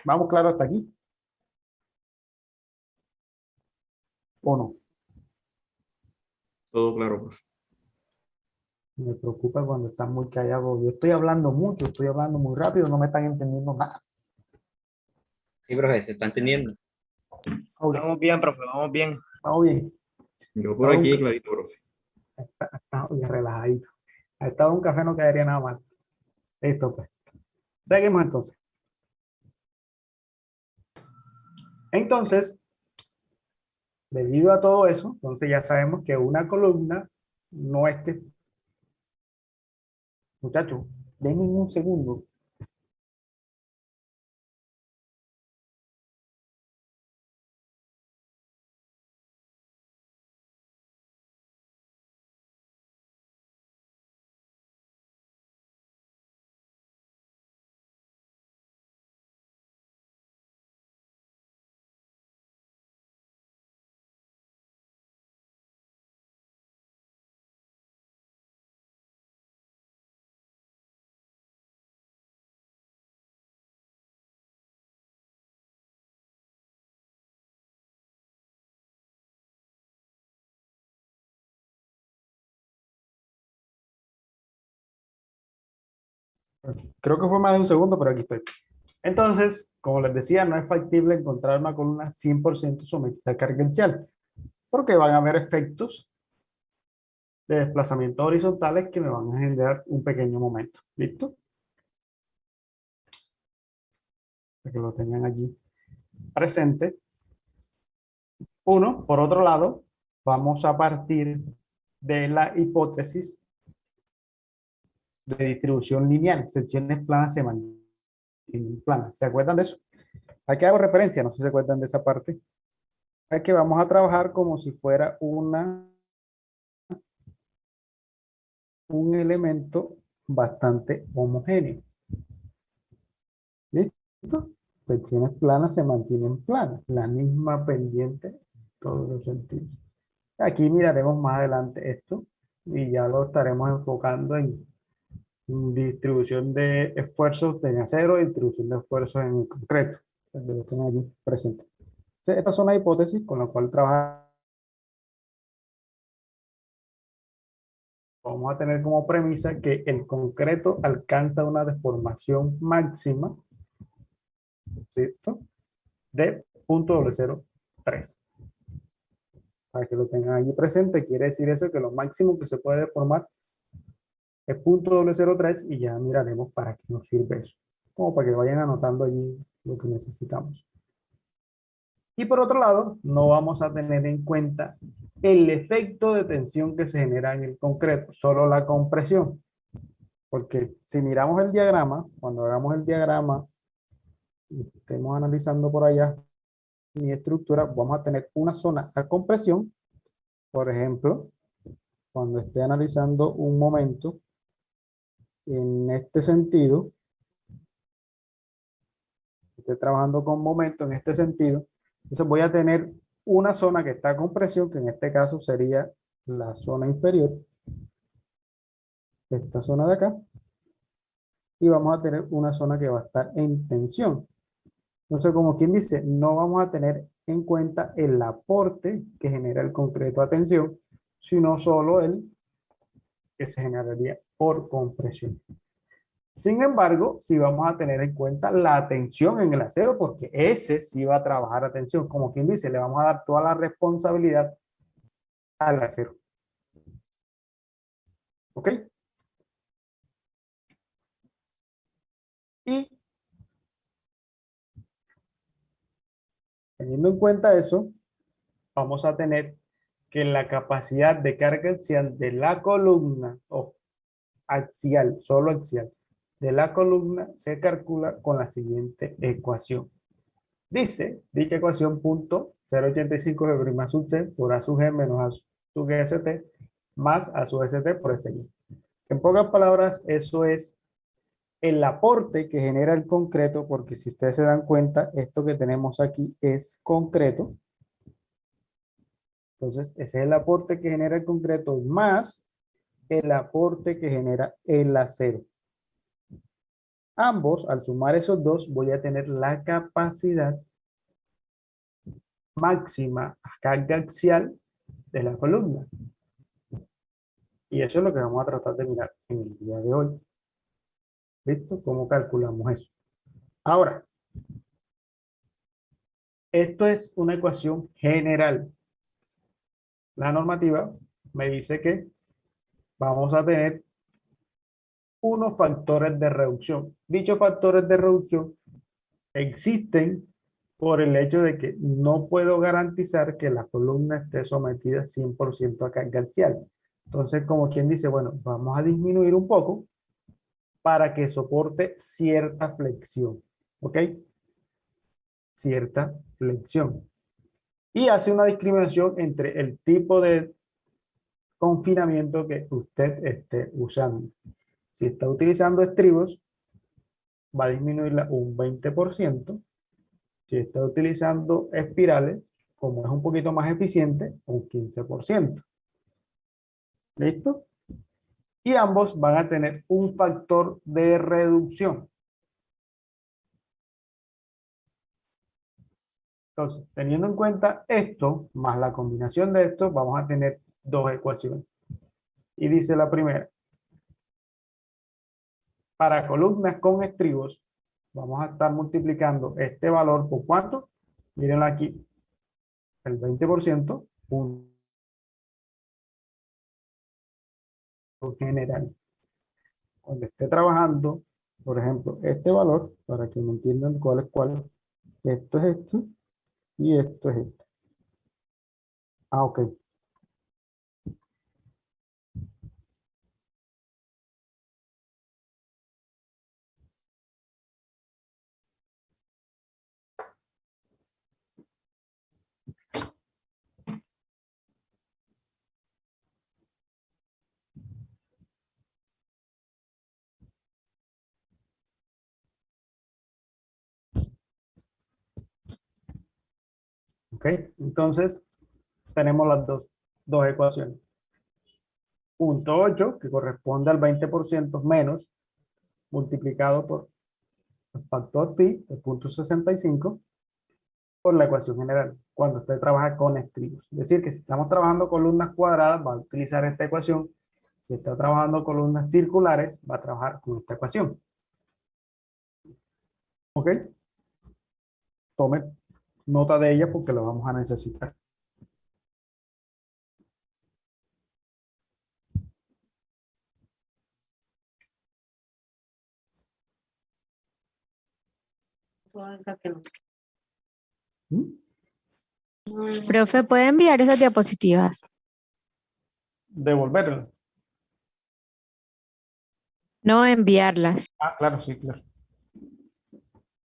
¿Vamos claro hasta aquí? ¿O no? Todo claro, profe. Me preocupa cuando están muy callados. Yo estoy hablando mucho, estoy hablando muy rápido, no me están entendiendo nada. Sí, profe, se está entendiendo. Ok, Vamos bien, profe, vamos bien. vamos bien. Yo por aquí, clarito, profe. Ya relajadito. A esta hora un café no caería nada mal. Listo, pues. Seguimos entonces. Entonces, debido a todo eso, entonces ya sabemos que una columna no es que... Muchachos, denme un segundo. Creo que fue más de un segundo, pero aquí estoy. Entonces, como les decía, no es factible encontrar una columna 100% sometida a carga axial, porque van a haber efectos de desplazamiento horizontales que me van a generar un pequeño momento. ¿Listo? Para que lo tengan allí presente. Uno, por otro lado, vamos a partir de la hipótesis de distribución lineal. Secciones planas se mantienen planas. ¿Se acuerdan de eso? Aquí hago referencia, no sé si se acuerdan de esa parte. Es que vamos a trabajar como si fuera un elemento bastante homogéneo. ¿Listo? Secciones planas se mantienen planas, la misma pendiente en todos los sentidos. Aquí miraremos más adelante esto y ya lo estaremos enfocando en distribución de esfuerzos en acero y distribución de esfuerzos en el concreto. Que lo tengan allí presente. Entonces, estas son las hipótesis con las cuales trabajamos. Vamos a tener como premisa que el concreto alcanza una deformación máxima, ¿cierto? De 0.003. Para que lo tengan allí presente, quiere decir eso que lo máximo que se puede deformar es 0.003 y ya miraremos para qué nos sirve eso. Como para que vayan anotando allí lo que necesitamos. Y por otro lado, no vamos a tener en cuenta el efecto de tensión que se genera en el concreto, solo la compresión. Porque si miramos el diagrama, cuando hagamos el diagrama y estemos analizando por allá mi estructura, vamos a tener una zona a compresión. Por ejemplo, cuando esté analizando un momento en este sentido, esté trabajando con momento en este sentido, entonces voy a tener una zona que está a compresión, que en este caso sería la zona inferior, esta zona de acá, y vamos a tener una zona que va a estar en tensión. Entonces, como quien dice, no vamos a tener en cuenta el aporte que genera el concreto a tensión, sino solo el que se generaría por compresión. Sin embargo, sí vamos a tener en cuenta la tensión en el acero, porque ese sí va a trabajar a tensión. Como quien dice, le vamos a dar toda la responsabilidad al acero. ¿Ok? Y teniendo en cuenta eso, vamos a tener que la capacidad de carga axial de la columna, o axial, solo axial, de la columna se calcula con la siguiente ecuación. Dice, dicha ecuación, punto 0.85 G' más sub C por A sub G menos A sub G ST más A sub ST por ST. En pocas palabras, eso es el aporte que genera el concreto, porque si ustedes se dan cuenta, esto que tenemos aquí es concreto. Entonces, ese es el aporte que genera el concreto más el aporte que genera el acero. Ambos, al sumar esos dos, voy a tener la capacidad máxima a carga axial de la columna. Y eso es lo que vamos a tratar de mirar en el día de hoy. ¿Listo? ¿Cómo calculamos eso? Ahora, esto es una ecuación general. La normativa me dice que vamos a tener unos factores de reducción. Dichos factores de reducción existen por el hecho de que no puedo garantizar que la columna esté sometida 100% a carga axial. Entonces, como quien dice, bueno, vamos a disminuir un poco para que soporte cierta flexión. ¿Ok? Cierta flexión. Y hace una discriminación entre el tipo de confinamiento que usted esté usando. Si está utilizando estribos, va a disminuirla un 20%. Si está utilizando espirales, como es un poquito más eficiente, un 15%. ¿Listo? Y ambos van a tener un factor de reducción. Entonces, teniendo en cuenta esto, más la combinación de esto, vamos a tener dos ecuaciones. Y dice la primera: para columnas con estribos, vamos a estar multiplicando este valor por ¿cuánto? Mírenlo aquí, el 20%, punto general. Cuando esté trabajando, por ejemplo, este valor, para que me entiendan cuál es cuál, esto es esto y esto es esto. Ah, ok. Ok, entonces tenemos las dos ecuaciones. Punto 8, que corresponde al 20% menos, multiplicado por el factor pi, el punto 65, por la ecuación general, cuando usted trabaja con estribos. Es decir, que si estamos trabajando columnas cuadradas, va a utilizar esta ecuación. Si está trabajando columnas circulares, va a trabajar con esta ecuación. ¿Ok? Tome nota de ella porque la vamos a necesitar. ¿Mm? Profe, ¿puede enviar esas diapositivas? Devolverla. No enviarlas. Ah, claro, sí, claro.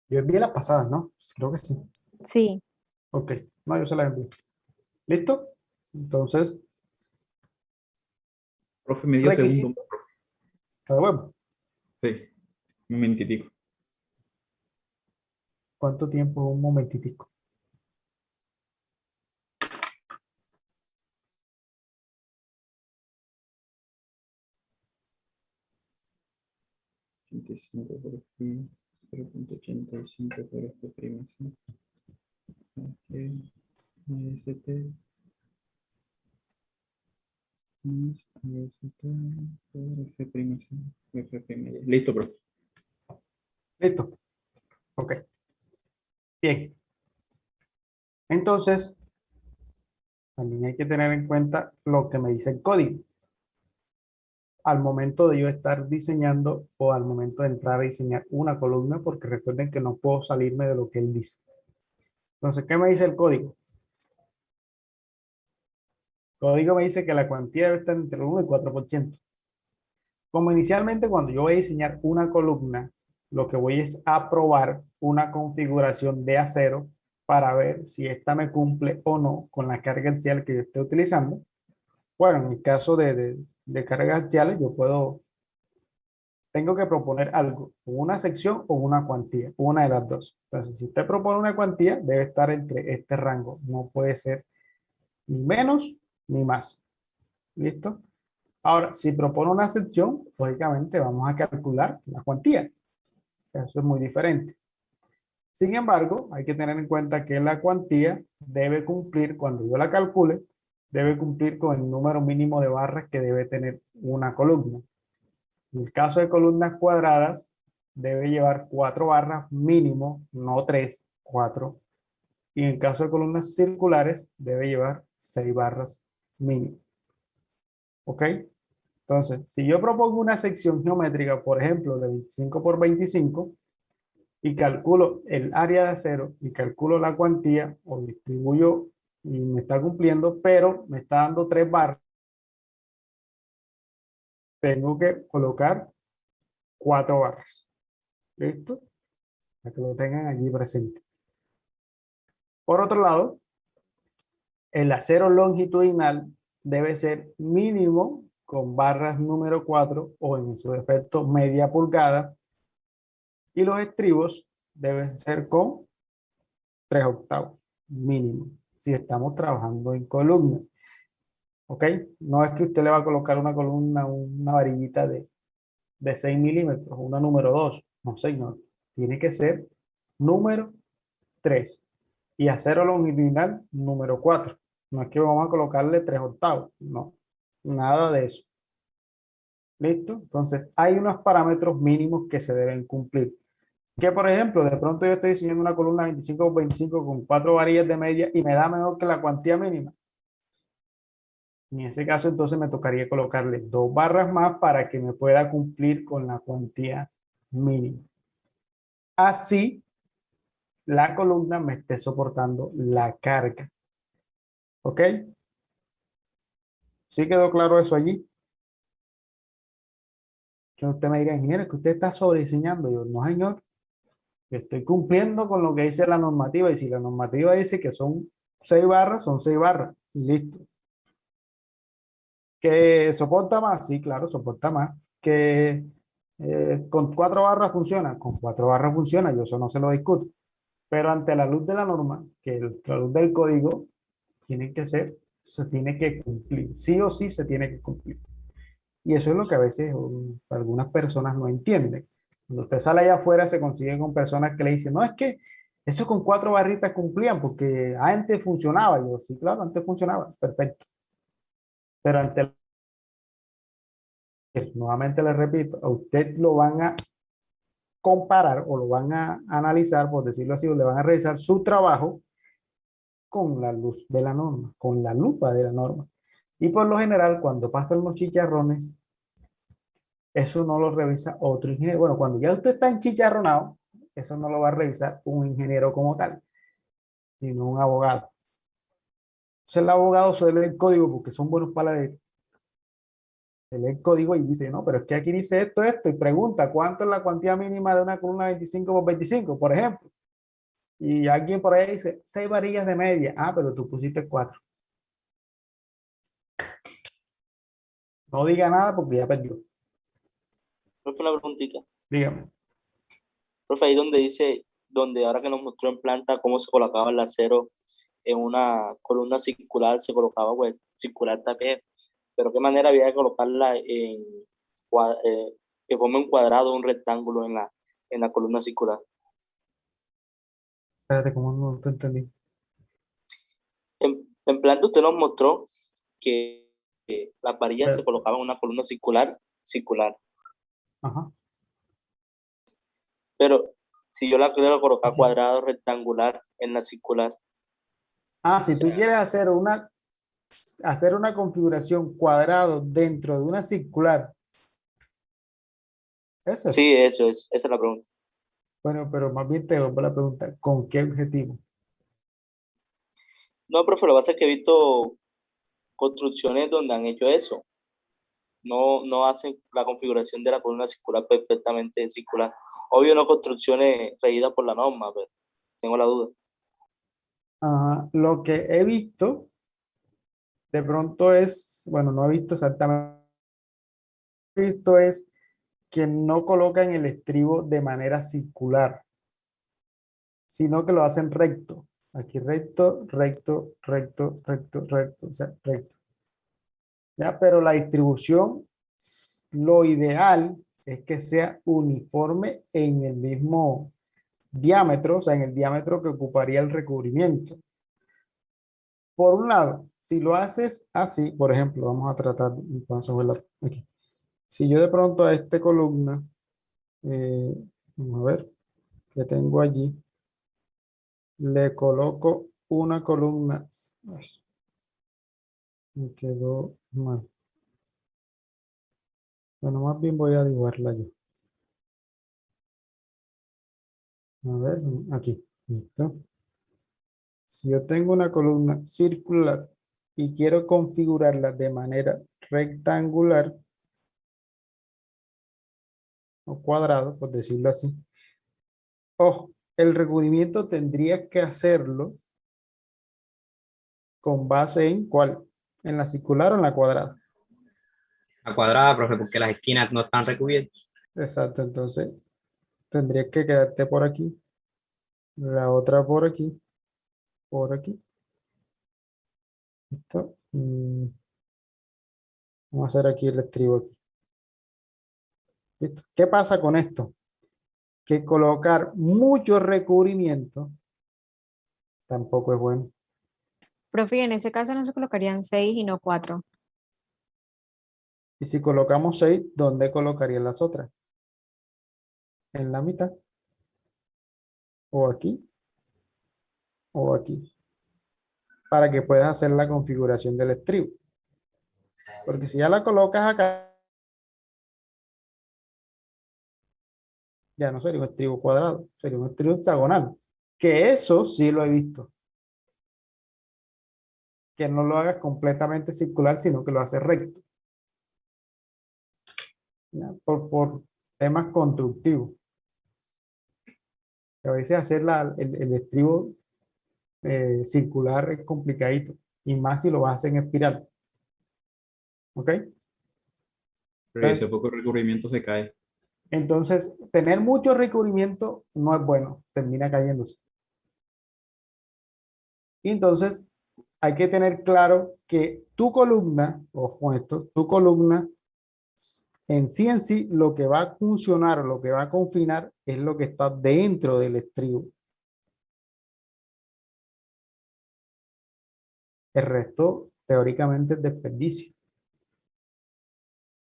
Yo envié las pasadas, ¿no? Creo que sí. Sí. Ok, no, yo se las envío. ¿Listo? Entonces, Profe, medio segundo. requisito. ¿Te devuelvo? Sí, un momentitico. ¿Cuánto tiempo? Un momentitico. Por aquí, 0.85 por este prima, sí. Ok, AST más AST por F prima, sí. F prima, ya. Listo, profe. ¿Listo? Ok. Bien. Entonces, también hay que tener en cuenta lo que me dice el código. Al momento de yo estar diseñando o al momento de entrar a diseñar una columna, porque recuerden que no puedo salirme de lo que él dice. Entonces, ¿qué me dice el código? El código me dice que la cuantía debe estar entre el 1 y 4%. Como inicialmente cuando yo voy a diseñar una columna, lo que voy es a probar una configuración de acero para ver si esta me cumple o no con la carga axial que yo esté utilizando. Bueno, en el caso de cargas axiales, tengo que proponer algo, una sección o una cuantía, una de las dos. Entonces, si usted propone una cuantía, debe estar entre este rango, no puede ser ni menos ni más. ¿Listo? Ahora, si propone una sección, lógicamente vamos a calcular la cuantía. Eso es muy diferente. Sin embargo, hay que tener en cuenta que la cuantía debe cumplir, cuando yo la calcule, debe cumplir con el número mínimo de barras que debe tener una columna. En el caso de columnas cuadradas, debe llevar 4 barras mínimo, no 3, 4. Y en el caso de columnas circulares, debe llevar 6 barras mínimo. ¿Ok? Entonces, si yo propongo una sección geométrica, por ejemplo, de 25 por 25, y calculo el área de acero y calculo la cuantía, o distribuyo y me está cumpliendo, pero me está dando 3 barras, tengo que colocar 4 barras. ¿Listo? Para que lo tengan allí presente. Por otro lado, el acero longitudinal debe ser mínimo con barras número 4 o en su defecto media pulgada, y los estribos deben ser con 3/8 mínimo si estamos trabajando en columnas. ¿Ok? No es que usted le va a colocar una columna, una varillita de 6 milímetros, una número 2, no sé, no. Tiene que ser número 3 y acero longitudinal número 4. No es que vamos a colocarle 3/8, no, nada de eso. ¿Listo? Entonces, hay unos parámetros mínimos que se deben cumplir. Que, por ejemplo, de pronto yo estoy diseñando una columna 25 por 25 con 4 varillas de media y me da mejor que la cuantía mínima. En ese caso, entonces me tocaría colocarle 2 barras más para que me pueda cumplir con la cuantía mínima. Así, la columna me esté soportando la carga. ¿Ok? ¿Sí quedó claro eso allí? Que usted me diga, ingeniero, que usted está sobrediseñando. Yo, no, señor. Yo estoy cumpliendo con lo que dice la normativa. Y si la normativa dice que son 6 barras, son 6 barras. Listo. ¿Que soporta más? Sí, claro, soporta más. ¿Que con 4 barras funciona? Con 4 barras funciona. Yo eso no se lo discuto. Pero ante la luz de la norma, la luz del código, tiene que ser, se tiene que cumplir. Sí o sí se tiene que cumplir. Y eso es lo que a veces algunas personas no entienden. Cuando usted sale allá afuera se consigue con personas que le dicen, no, es que eso con 4 barritas cumplían porque antes funcionaba. Yo, sí, claro, antes funcionaba, perfecto. Pero ante, nuevamente le repito, a usted lo van a comparar o lo van a analizar, por decirlo así, o le van a revisar su trabajo con la luz de la norma, con la lupa de la norma. Y por lo general, cuando pasan los chicharrones, eso no lo revisa otro ingeniero. Bueno, cuando ya usted está enchicharronado, eso no lo va a revisar un ingeniero como tal, sino un abogado. Entonces el abogado suele leer el código porque son buenos para leer. Él lee el código y dice, no, pero es que aquí dice esto, y pregunta, ¿cuánto es la cuantía mínima de una columna 25 por 25, por ejemplo? Y alguien por ahí dice, 6 varillas de media. Ah, pero tú pusiste 4. No diga nada porque ya perdió. Profe, una preguntita. Dígame. Profe, ahí donde dice, donde ahora que nos mostró en planta cómo se colocaba el acero en una columna circular, se colocaba pues, circular también, pero qué manera había de colocarla que forme un cuadrado, un rectángulo en la columna circular. Espérate, ¿cómo no te entendí? En planta usted nos mostró que las varillas se Espérate. colocaban en una columna circular, Ajá. pero si yo la quiero colocar Ok. cuadrado, rectangular en la circular, Ah, o si tú sea, quieres hacer una configuración cuadrado dentro de una circular, ¿es eso? sí, eso es, esa es la pregunta. Bueno, pero más bien te doy la pregunta, ¿con qué objetivo? No, profe, lo que pasa es que he visto construcciones donde han hecho eso. No hacen la configuración de la columna circular perfectamente circular. Obvio, no construcciones regidas por la norma, pero tengo la duda. Lo que he visto, de pronto es, bueno, no he visto exactamente, lo que he visto es que no colocan el estribo de manera circular, sino que lo hacen recto. Aquí recto, recto, recto, recto, recto, o sea, recto. ¿Ya? Pero la distribución, lo ideal es que sea uniforme en el mismo diámetro, o sea, en el diámetro que ocuparía el recubrimiento. Por un lado, si lo haces así, por ejemplo, vamos a tratar, vamos a verla aquí. Si yo de pronto a esta columna, eh, vamos a ver, que tengo allí, le coloco una columna, ay, me quedó mal. Bueno, más bien voy a dibujarla yo. A ver, aquí, listo. Si yo tengo una columna circular y quiero configurarla de manera rectangular o cuadrado, por decirlo así, ojo, el recubrimiento tendría que hacerlo con base en ¿cuál? ¿En la circular o en la cuadrada? La cuadrada, profe, porque las esquinas no están recubiertas. Exacto, entonces tendría que quedarte por aquí, la otra por aquí. ¿Listo? Vamos a hacer aquí el estribo aquí. ¿Listo? ¿Qué pasa con esto? Que colocar mucho recubrimiento tampoco es bueno. Profe, en ese caso no se colocarían 6 y no 4. Y si colocamos 6, ¿dónde colocarían las otras? En la mitad. O aquí. O aquí. Para que puedas hacer la configuración del estribo. Porque si ya la colocas acá, ya no sería un estribo cuadrado, sería un estribo hexagonal. Que eso sí lo he visto. Que no lo hagas completamente circular, sino que lo haces recto. ¿Ya? Por temas constructivos. A veces hacer el estribo circular es complicadito. Y más si lo vas a hacer en espiral. ¿Ok? Pero ese poco recubrimiento se cae. Entonces, tener mucho recubrimiento no es bueno, termina cayéndose. Y entonces, hay que tener claro que tu columna, ojo con esto, tu columna en sí, lo que va a funcionar o lo que va a confinar es lo que está dentro del estribo. El resto, teóricamente, es desperdicio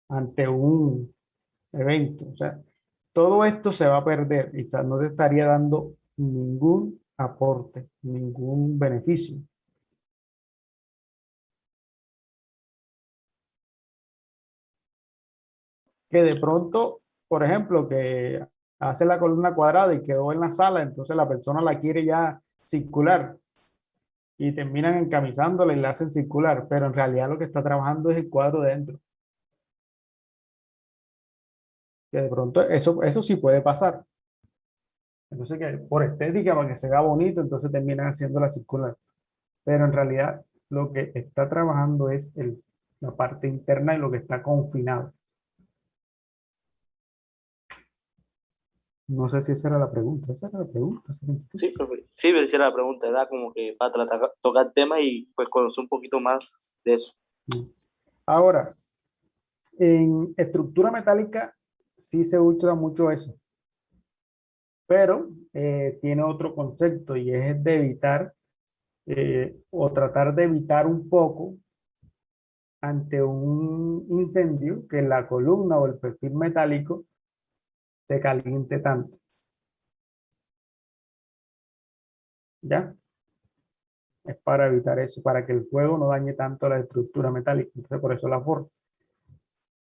ante un evento. O sea, todo esto se va a perder y no te estaría dando ningún aporte, ningún beneficio. Que de pronto, por ejemplo, que hace la columna cuadrada y quedó en la sala, entonces la persona la quiere ya circular y terminan encamisándola y la hacen circular, pero en realidad lo que está trabajando es el cuadro de dentro. Que de pronto eso sí puede pasar. Entonces, que por estética, para que se vea bonito, entonces terminan haciendo la circular. Pero en realidad lo que está trabajando es la parte interna y lo que está confinado. No sé si esa era la pregunta. Esa era la pregunta. Sí, profe. Sí, me decía la pregunta, era como que para tocar temas y pues conocer un poquito más de eso. Ahora, en estructura metálica sí se usa mucho eso, pero tiene otro concepto y es el de evitar o tratar de evitar un poco ante un incendio que la columna o el perfil metálico se caliente tanto. ¿Ya? Es para evitar eso, para que el fuego no dañe tanto la estructura metálica. Entonces, por eso la forma.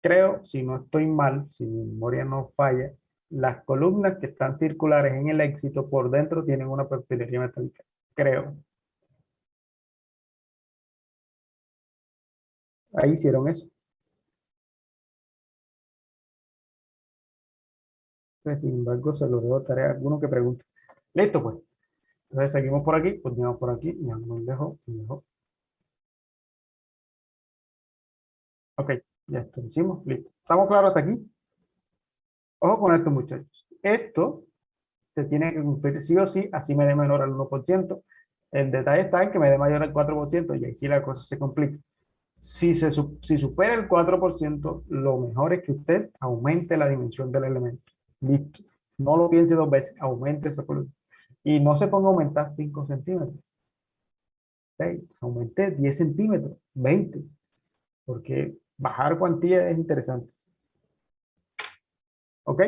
Creo, si no estoy mal, si mi memoria no falla, las columnas que están circulares en el éxito por dentro tienen una perfilería metálica. Creo. Ahí hicieron eso. Pues, sin embargo, se lo debo tarea a alguno que pregunte. Listo, pues. Entonces seguimos por aquí, continuamos por aquí. Ya nos dejó, nos dejó. Ok, ya esto lo hicimos. Listo. ¿Estamos claros hasta aquí? Ojo con esto, muchachos. Esto se tiene que cumplir sí o sí, así me dé menor al 1%. El detalle está en que me dé mayor al 4% y ahí sí la cosa se complica. Si supera el 4%, lo mejor es que usted aumente la dimensión del elemento. Listo. No lo piense dos veces, aumente esa columna. Y no se ponga a aumentar 5 centímetros. 6, aumente 10 centímetros, 20. Porque bajar cuantía es interesante. ¿Ok?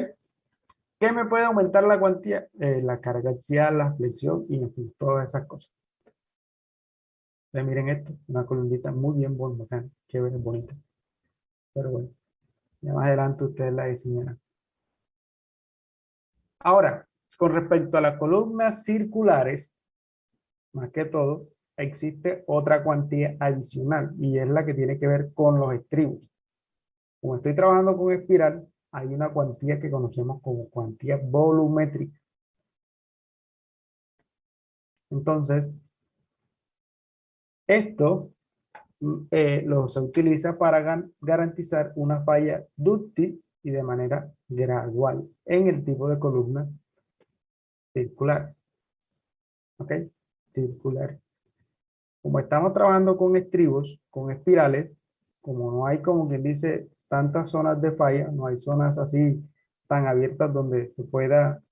¿Qué me puede aumentar la cuantía? La carga axial, la flexión y en fin, todas esas cosas. Entonces, miren esto, una columnita muy bien bacana, chévere, bonita. Pero bueno, ya más adelante ustedes la diseñarán. Ahora, con respecto a las columnas circulares, más que todo, existe otra cuantía adicional y es la que tiene que ver con los estribos. Como estoy trabajando con espiral, hay una cuantía que conocemos como cuantía volumétrica. Entonces, esto se utiliza para garantizar una falla dúctil y de manera gradual en el tipo de columnas circulares. ¿Ok? Circular. Como estamos trabajando con estribos, con espirales, como no hay, como quien dice, tantas zonas de falla, no hay zonas así tan abiertas donde se pueda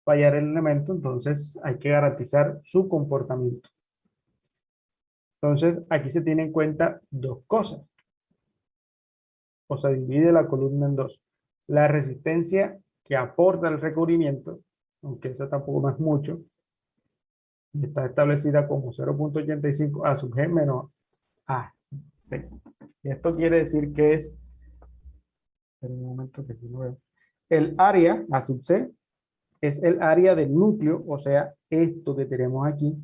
fallar el elemento, entonces hay que garantizar su comportamiento. Entonces, aquí se tienen en cuenta dos cosas. O se divide la columna en dos. La resistencia que aporta el recubrimiento, aunque eso tampoco no es mucho, está establecida como 0.85 A sub G menos A. Sí. Y esto quiere decir que es, en un momento que aquí no veo, el área A sub C es el área del núcleo, o sea, esto que tenemos aquí,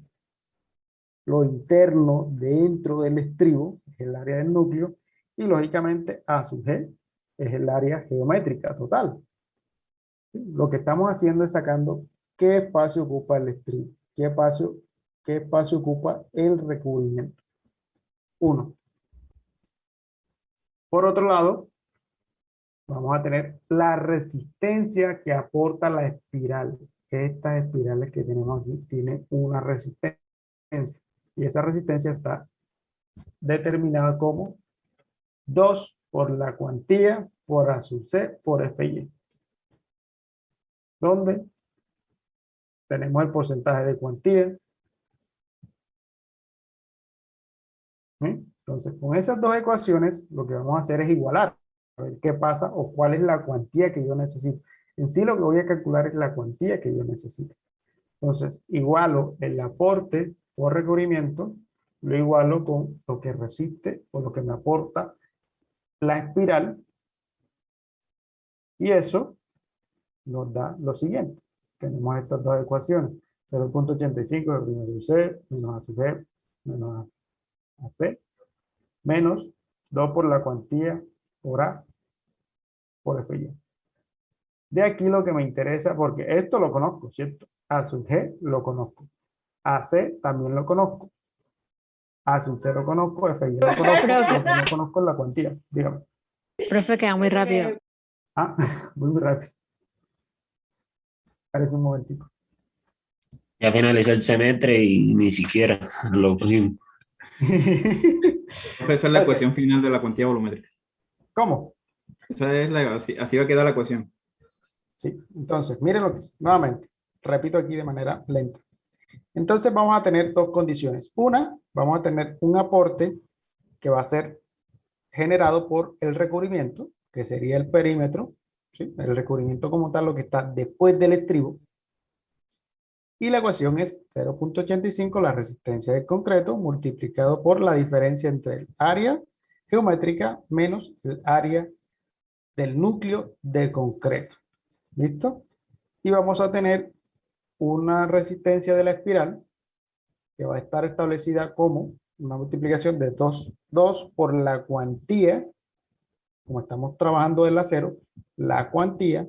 lo interno dentro del estribo, es el área del núcleo, y lógicamente A sub G es el área geométrica total. Lo que estamos haciendo es sacando qué espacio ocupa el estribo, qué espacio ocupa el recubrimiento. 1. Por otro lado, vamos a tener la resistencia que aporta la espiral. Estas espirales que tenemos aquí tienen una resistencia. Y esa resistencia está determinada como 2 por la cuantía por A sub C por FY. Donde tenemos el porcentaje de cuantía. Entonces, con esas dos ecuaciones, lo que vamos a hacer es igualar. A ver qué pasa o cuál es la cuantía que yo necesito. En sí, lo que voy a calcular es la cuantía que yo necesito. Entonces, igualo el aporte por recubrimiento, lo igualo con lo que resiste o lo que me aporta la espiral. Y eso nos da lo siguiente. Tenemos estas dos ecuaciones. 0.85 de primero C menos A sub B menos AC menos 2 por la cuantía por A por FY. De aquí lo que me interesa, porque esto lo conozco, ¿cierto? A sub G lo conozco. AC también lo conozco. A sub C lo conozco, FY lo conozco. Lo que no conozco es la cuantía, dígame. Profe, queda muy rápido. Ah, muy rápido. Parece un momentito. Ya finalizó el semestre y ni siquiera lo pusimos. Profe, esa es la Ok. ecuación final de la cuantía volumétrica. ¿Cómo? Esa es así va a quedar la ecuación. Sí, entonces, miren lo que es. Nuevamente, repito aquí de manera lenta. Entonces vamos a tener dos condiciones. Una, vamos a tener un aporte que va a ser generado por el recubrimiento, que sería el perímetro, ¿sí? El recubrimiento como tal, lo que está después del estribo. Y la ecuación es 0.85, la resistencia del concreto, multiplicado por la diferencia entre el área geométrica menos el área del núcleo de concreto. ¿Listo? Y vamos a tener una resistencia de la espiral que va a estar establecida como una multiplicación de 2 por la cuantía, como estamos trabajando del acero, la cuantía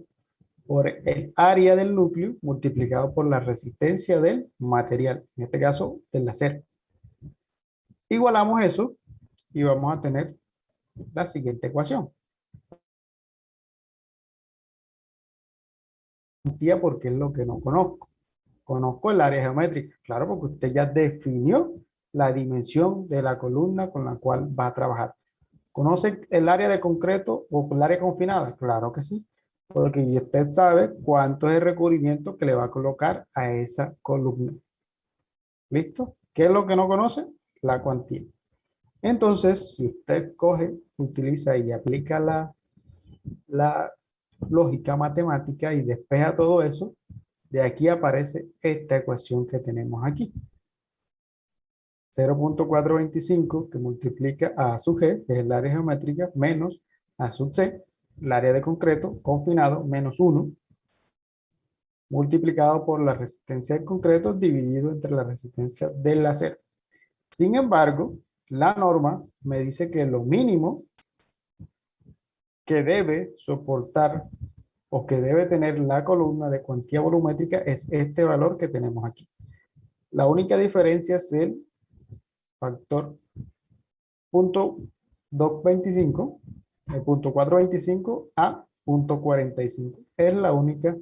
por el área del núcleo multiplicado por la resistencia del material, en este caso del acero. Igualamos eso y vamos a tener la siguiente ecuación. Cuantía porque es lo que no conozco. Conozco el área geométrica, claro, porque usted ya definió la dimensión de la columna con la cual va a trabajar. ¿Conoce el área de concreto o el área confinada? Claro que sí, porque usted sabe cuánto es el recubrimiento que le va a colocar a esa columna. ¿Listo? ¿Qué es lo que no conoce? La cuantía. Entonces, si usted coge, utiliza y aplica la lógica matemática y despeja todo eso, de aquí aparece esta ecuación que tenemos aquí. 0.425 que multiplica a sub G, que es el área geométrica, menos a sub C, el área de concreto, confinado, menos 1, multiplicado por la resistencia del concreto dividido entre la resistencia del acero. Sin embargo, la norma me dice que lo mínimo que debe soportar o que debe tener la columna de cuantía volumétrica es este valor que tenemos aquí. La única diferencia es el factor punto 225, el punto 425 a punto 45. Es la única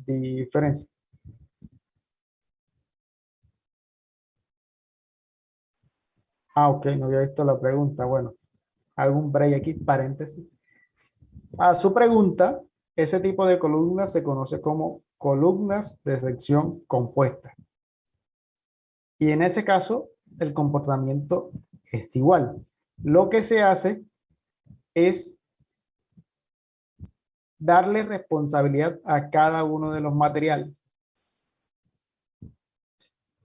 diferencia. Ah, ok, no había visto la pregunta. Bueno, hago un break aquí, paréntesis. A su pregunta, ese tipo de columnas se conoce como columnas de sección compuesta. Y en ese caso, el comportamiento es igual. Lo que se hace es darle responsabilidad a cada uno de los materiales.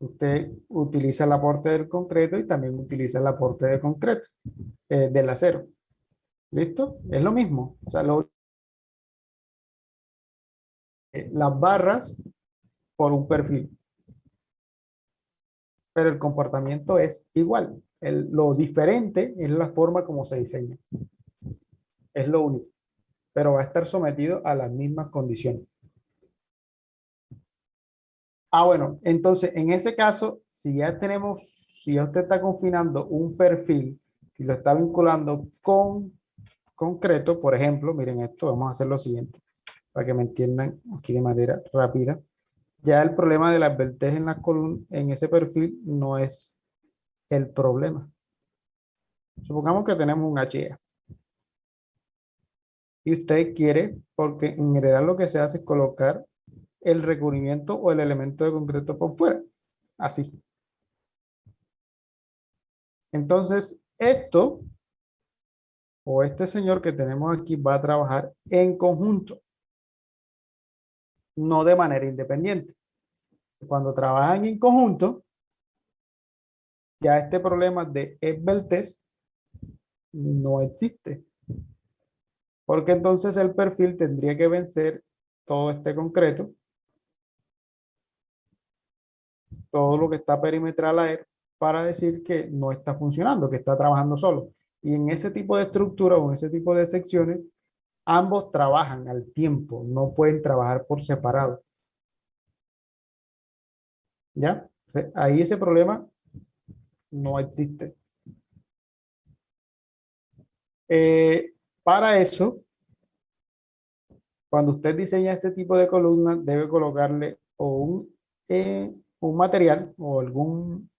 Usted utiliza el aporte del concreto y también utiliza el aporte de concreto, del acero. ¿Listo? Es lo mismo. O sea, las barras por un perfil. Pero el comportamiento es igual. Lo diferente es la forma como se diseña. Es lo único. Pero va a estar sometido a las mismas condiciones. Ah, bueno, entonces en ese caso, si ya usted está confinando un perfil y lo está vinculando con concreto, por ejemplo, miren esto, vamos a hacer lo siguiente, para que me entiendan aquí de manera rápida. Ya el problema de la advertencia en la columna, en ese perfil, no es el problema. Supongamos que tenemos un HA. Y usted quiere, porque en general lo que se hace es colocar el recubrimiento o el elemento de concreto por fuera. Así. Entonces, esto o este señor que tenemos aquí va a trabajar en conjunto, no de manera independiente. Cuando trabajan en conjunto, ya este problema de esbeltez no existe. Porque entonces el perfil tendría que vencer todo este concreto, todo lo que está perimetral a él, para decir que no está funcionando, que está trabajando solo. Y en ese tipo de estructura o en ese tipo de secciones, ambos trabajan al tiempo, no pueden trabajar por separado. ¿Ya? O sea, ahí ese problema no existe. Para eso, cuando usted diseña este tipo de columna, debe colocarle o un material o algún,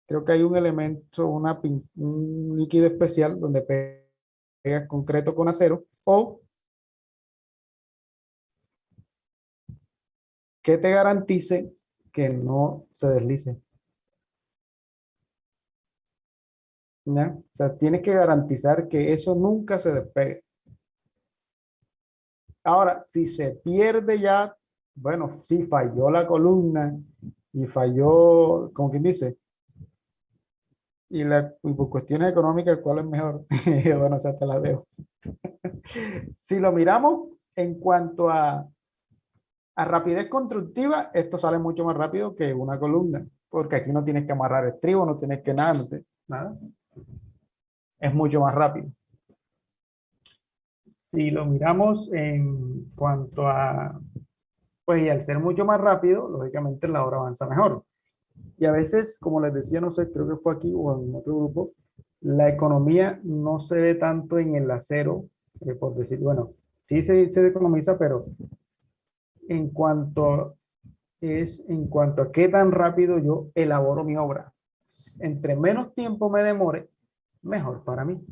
creo que hay un elemento, un líquido especial donde pega concreto con acero, o que te garantice que no se deslice. ¿Ya? O sea, tienes que garantizar que eso nunca se despegue. Ahora, si se pierde ya, bueno, si falló la columna y falló, como quien dice, y por cuestiones económicas, ¿cuál es mejor? Bueno, o sea, te la dejo. Si lo miramos en cuanto a rapidez constructiva, esto sale mucho más rápido que una columna, porque aquí no tienes que amarrar estribo, no tienes que nada, nada. Es mucho más rápido. Si lo miramos en cuanto a, pues y al ser mucho más rápido, lógicamente la obra avanza mejor. Y a veces, como les decía, no sé, creo que fue aquí o en otro grupo, la economía no se ve tanto en el acero, por decir, bueno, sí se economiza, pero en cuanto en cuanto a qué tan rápido yo elaboro mi obra. Entre menos tiempo me demore, mejor para mí.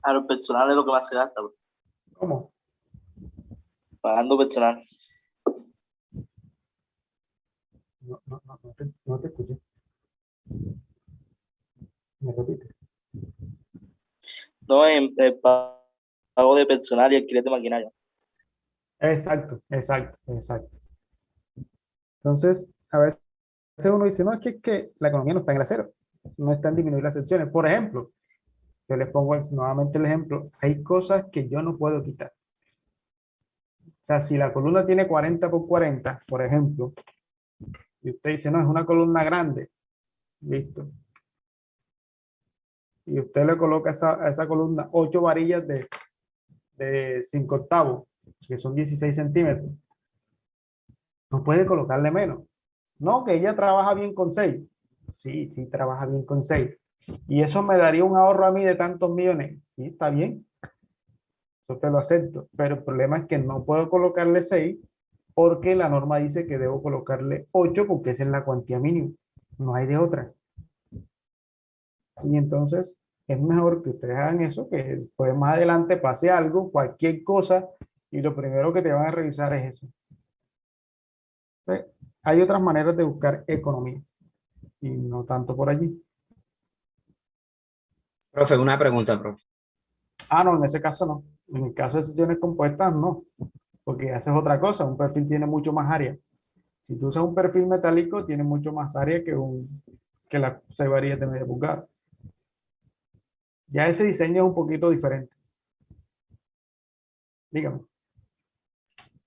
A lo personal es lo que más se gasta, bro. ¿Cómo? Pagando personal. No te escuché. ¿Me repites? No, en pago de personal y alquiler de maquinaria. Exacto, exacto, exacto. Entonces, a veces uno dice, no, es que la economía no está en el acero, no está en disminuir las secciones. Por ejemplo, yo les pongo nuevamente el ejemplo, hay cosas que yo no puedo quitar. O sea, si la columna tiene 40 por 40, por ejemplo, y usted dice, no, es una columna grande, listo. Y usted le coloca a esa columna 8 varillas de 5 octavos, que son 16 centímetros. No puede colocarle menos. No, que ella trabaja bien con 6. Sí, sí, trabaja bien con 6. Y eso me daría un ahorro a mí de tantos millones. Sí, está bien. Eso te lo acepto. Pero el problema es que no puedo colocarle 6 porque la norma dice que debo colocarle 8 porque esa es la cuantía mínima. No hay de otra. Y entonces es mejor que ustedes hagan eso, que después más adelante pase algo, cualquier cosa, y lo primero que te van a revisar es eso. Entonces, hay otras maneras de buscar economía y no tanto por allí. Profe, una pregunta, profe. Ah, no, en ese caso no. En el caso de sesiones compuestas, no, porque haces otra cosa. Un perfil tiene mucho más área. Si tú usas un perfil metálico, tiene mucho más área que las 6 varillas de media pulgada. Ya ese diseño es un poquito diferente. Dígame.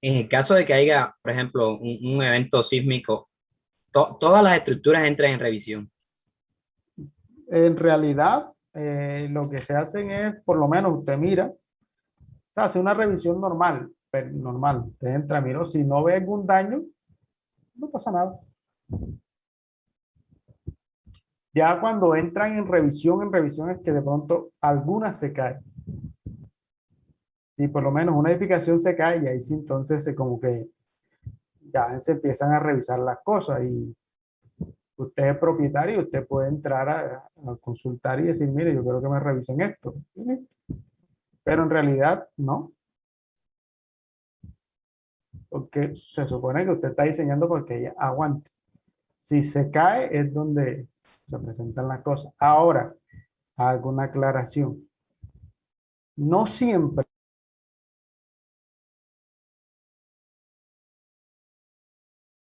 En el caso de que haya, por ejemplo, un evento sísmico, todas las estructuras entran en revisión. En realidad, lo que se hacen es, por lo menos usted mira, o sea, hace una revisión normal, pero normal. Usted entra, mira, si no ve algún daño, no pasa nada. Ya cuando entran en revisión es que de pronto algunas se caen. Si por lo menos una edificación se cae, y ahí sí entonces se como que ya se empiezan a revisar las cosas y usted es propietario, usted puede entrar a consultar y decir, mire, yo quiero que me revisen esto. Pero en realidad no, porque se supone que usted está diseñando porque ella aguante. Si se cae es donde se presentan las cosas. Ahora, hago una aclaración. No siempre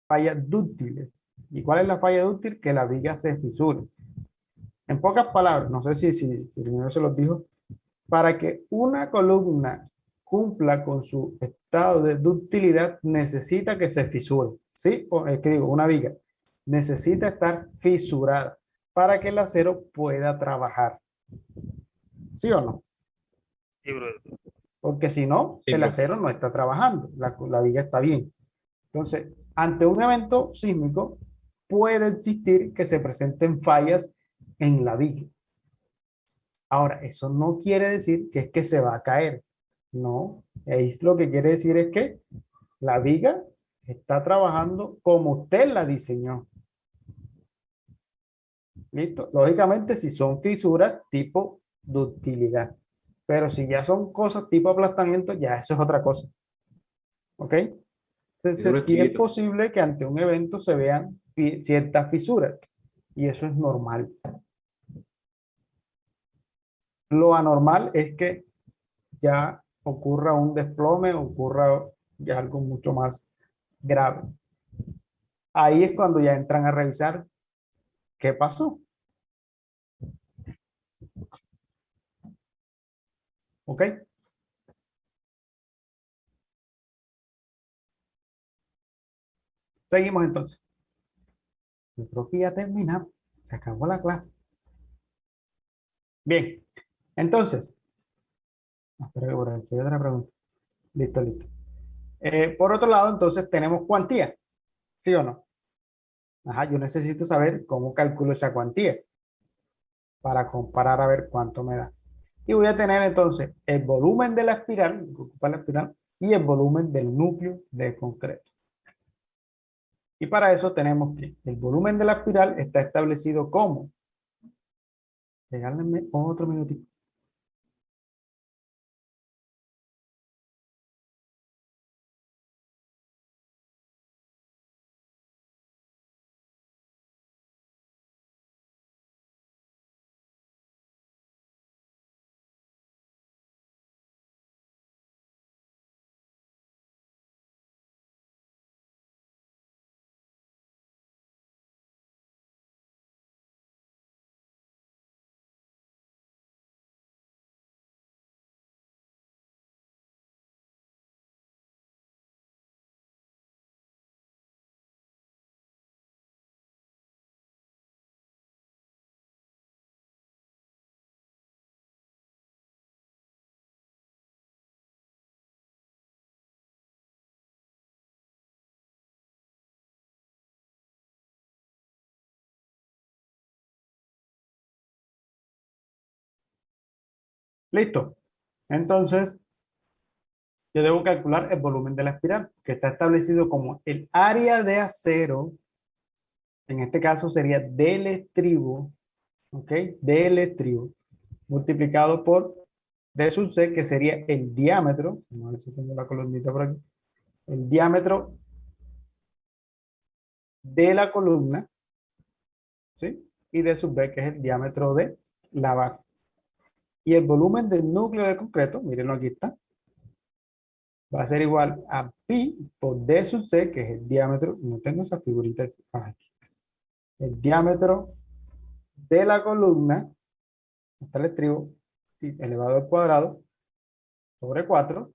fallas dúctiles. ¿Y cuál es la falla dúctil? Que la viga se fisure. En pocas palabras, no sé si el señor se los dijo, para que una columna cumpla con su estado de ductilidad, necesita que se fisure. ¿Sí? O es que digo, una viga necesita estar fisurada para que el acero pueda trabajar. ¿Sí o no? Sí, brother. Porque si no, Sí, el profe. acero no está trabajando, la viga está bien. Entonces, ante un evento sísmico, puede existir que se presenten fallas en la viga. Ahora, eso no quiere decir que es que se va a caer. No, es lo que quiere decir es que la viga está trabajando como usted la diseñó. ¿Listo? Lógicamente, si son fisuras tipo ductilidad. Pero si ya son cosas tipo aplastamiento, ya eso es otra cosa. ¿Ok? Entonces, sí es posible que ante un evento se vean ciertas fisuras. Y eso es normal. Lo anormal es que ya ocurra un desplome, ocurra ya algo mucho más grave. Ahí es cuando ya entran a revisar qué pasó. ¿Ok? Seguimos entonces. Yo creo que ya terminamos. Se acabó la clase. Bien. Entonces. Espera que por aquí hay otra pregunta. Listo, listo. Por otro lado, entonces tenemos cuantía. ¿Sí o no? Ajá, yo necesito saber cómo calculo esa cuantía para comparar a ver cuánto me da. Y voy a tener entonces el volumen de la espiral, que ocupa la espiral, y el volumen del núcleo de concreto. Y para eso tenemos que el volumen de la espiral está establecido como. Regálenme otro minutito. Listo. Entonces, yo debo calcular el volumen de la espiral, que está establecido como el área de acero. En este caso sería del estribo, ¿ok? Del estribo, multiplicado por D sub C, que sería el diámetro. Vamos a ver si tengo la columnita por aquí. El diámetro de la columna, ¿sí? Y D sub B, que es el diámetro de la barra. Y el volumen del núcleo de concreto, mírenlo aquí está, va a ser igual a pi por D sub C, que es el diámetro, no tengo esa figurita aquí, el diámetro de la columna, hasta el estribo, elevado al cuadrado, sobre 4.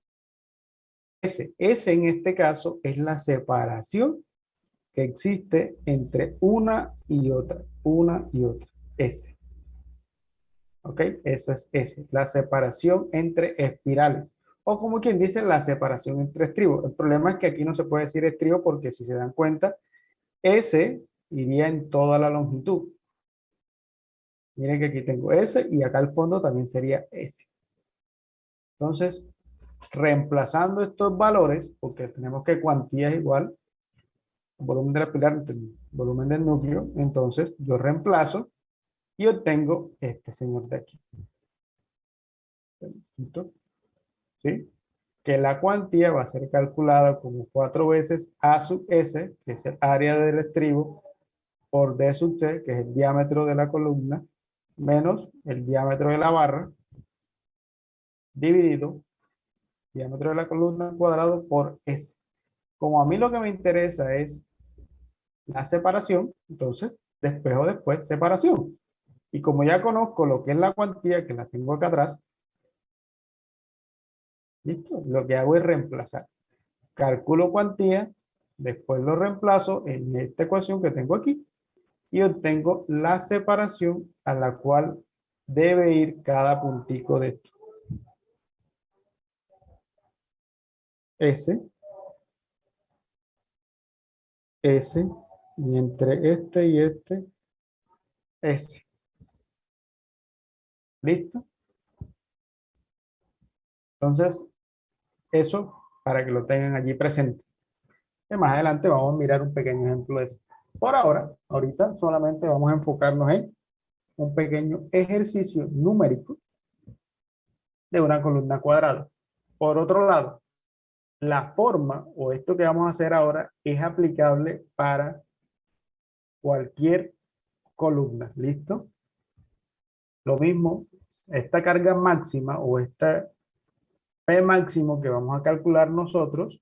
S en este caso es la separación que existe entre una y otra, S. ¿Ok? Eso es S, la separación entre espirales. O como quien dice, la separación entre estribos. El problema es que aquí no se puede decir estribo porque si se dan cuenta, S iría en toda la longitud. Miren que aquí tengo S y acá al fondo también sería S. Entonces, reemplazando estos valores, porque tenemos que cuantía es igual volumen de la espiral, volumen del núcleo, entonces yo reemplazo y obtengo este señor de aquí. ¿Sí? Que la cuantía va a ser calculada como 4 veces A sub S, que es el área del estribo, por D sub C, que es el diámetro de la columna, menos el diámetro de la barra, dividido diámetro de la columna cuadrado por S. Como a mí lo que me interesa es la separación, entonces despejo después separación. Y como ya conozco lo que es la cuantía, que la tengo acá atrás, ¿listo? Lo que hago es reemplazar. Calculo cuantía, después lo reemplazo en esta ecuación que tengo aquí y obtengo la separación a la cual debe ir cada puntico de esto. S, S, y entre este y este, S. ¿Listo? Entonces, eso para que lo tengan allí presente. Y más adelante vamos a mirar un pequeño ejemplo de eso. Por ahora, ahorita solamente vamos a enfocarnos en un pequeño ejercicio numérico de una columna cuadrada. Por otro lado, la forma o esto que vamos a hacer ahora es aplicable para cualquier columna. ¿Listo? Lo mismo, esta carga máxima o esta P máximo que vamos a calcular nosotros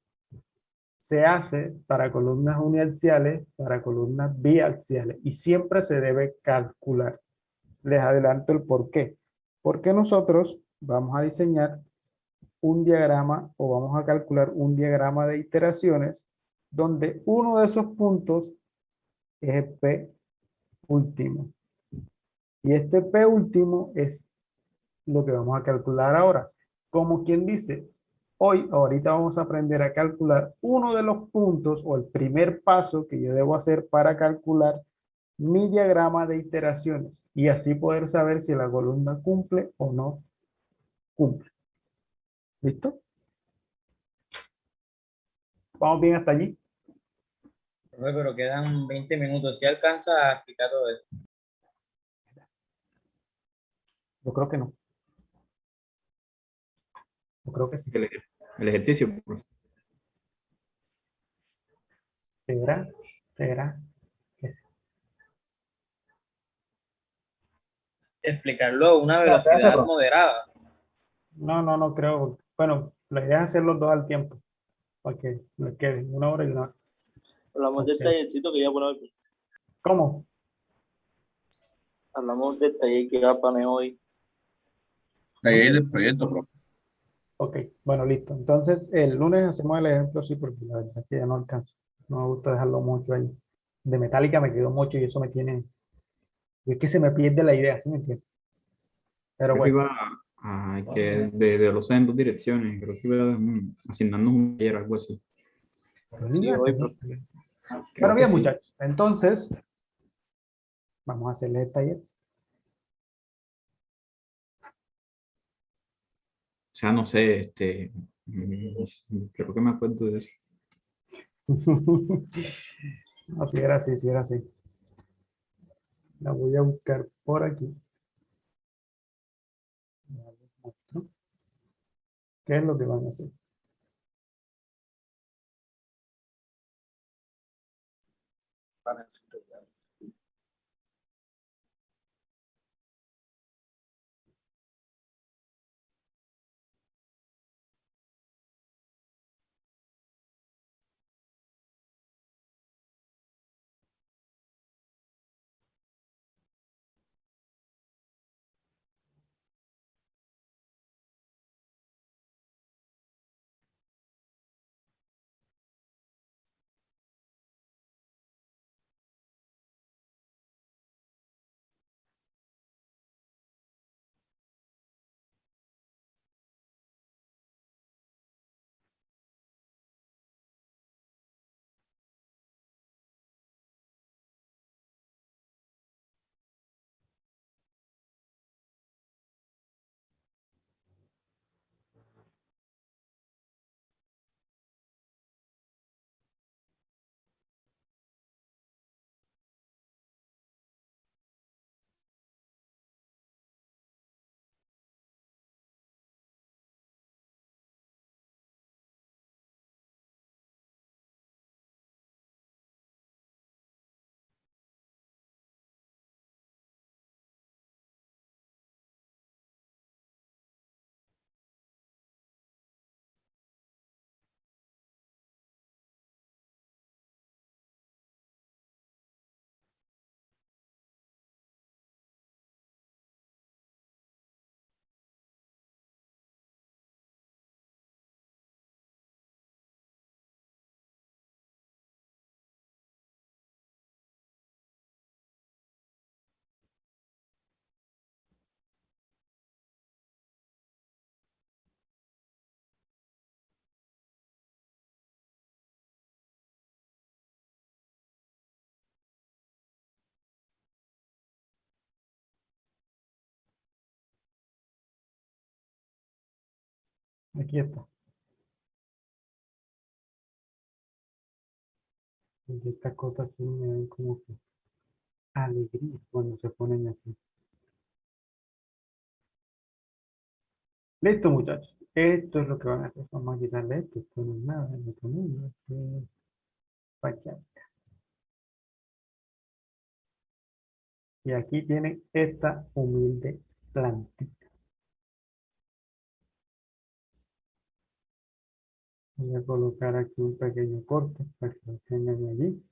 se hace para columnas uniaxiales, para columnas biaxiales y siempre se debe calcular. Les adelanto el por qué. Porque nosotros vamos a diseñar un diagrama o vamos a calcular un diagrama de iteraciones donde uno de esos puntos es el P último. Y este P último es lo que vamos a calcular ahora. Como quien dice, ahorita vamos a aprender a calcular uno de los puntos o el primer paso que yo debo hacer para calcular mi diagrama de iteraciones y así poder saber si la columna cumple o no cumple. ¿Listo? ¿Vamos bien hasta allí? Profe, pero quedan 20 minutos. ¿Si alcanza a explicar todo esto? Yo creo que no. Yo creo que sí. El ejercicio, profe. ¿Será? ¿Será? Explicarlo a una velocidad moderada. No creo. Bueno, la idea es hacer los dos al tiempo para que les quede una hora y una hora. Hablamos del Ok. tallercito que ya poner. ¿Cómo? Hablamos del taller que va a poner hoy. Taller del proyecto, profe. Ok, bueno, listo. Entonces, el lunes hacemos el ejemplo, sí, porque la verdad es que ya no alcanzo. No me gusta dejarlo mucho ahí. De metálica me quedó mucho y eso me tiene... Es que se me pierde la idea, ¿sí me entiendes? Pero Creo que bueno, iba a que de los en dos direcciones. Creo que iba asignarnos un taller, algo así. Sí, hoy, profe. bueno, Creo que bien, sí. muchachos. Entonces, vamos a hacerle el taller. O sea, no sé, creo que me acuerdo de eso. Así era así, sí era así. La voy a buscar por aquí. ¿Qué es lo que van a hacer? Aquí está. Y estas cosas sí me dan como que alegría cuando se ponen así. Listo, muchachos. Esto es lo que van a hacer. Vamos a quitarle esto. Esto no es nada en otro mundo. Esto es pachanca. Y aquí tienen esta humilde plantita. Voy a colocar aquí un pequeño corte para que lo tengan allí.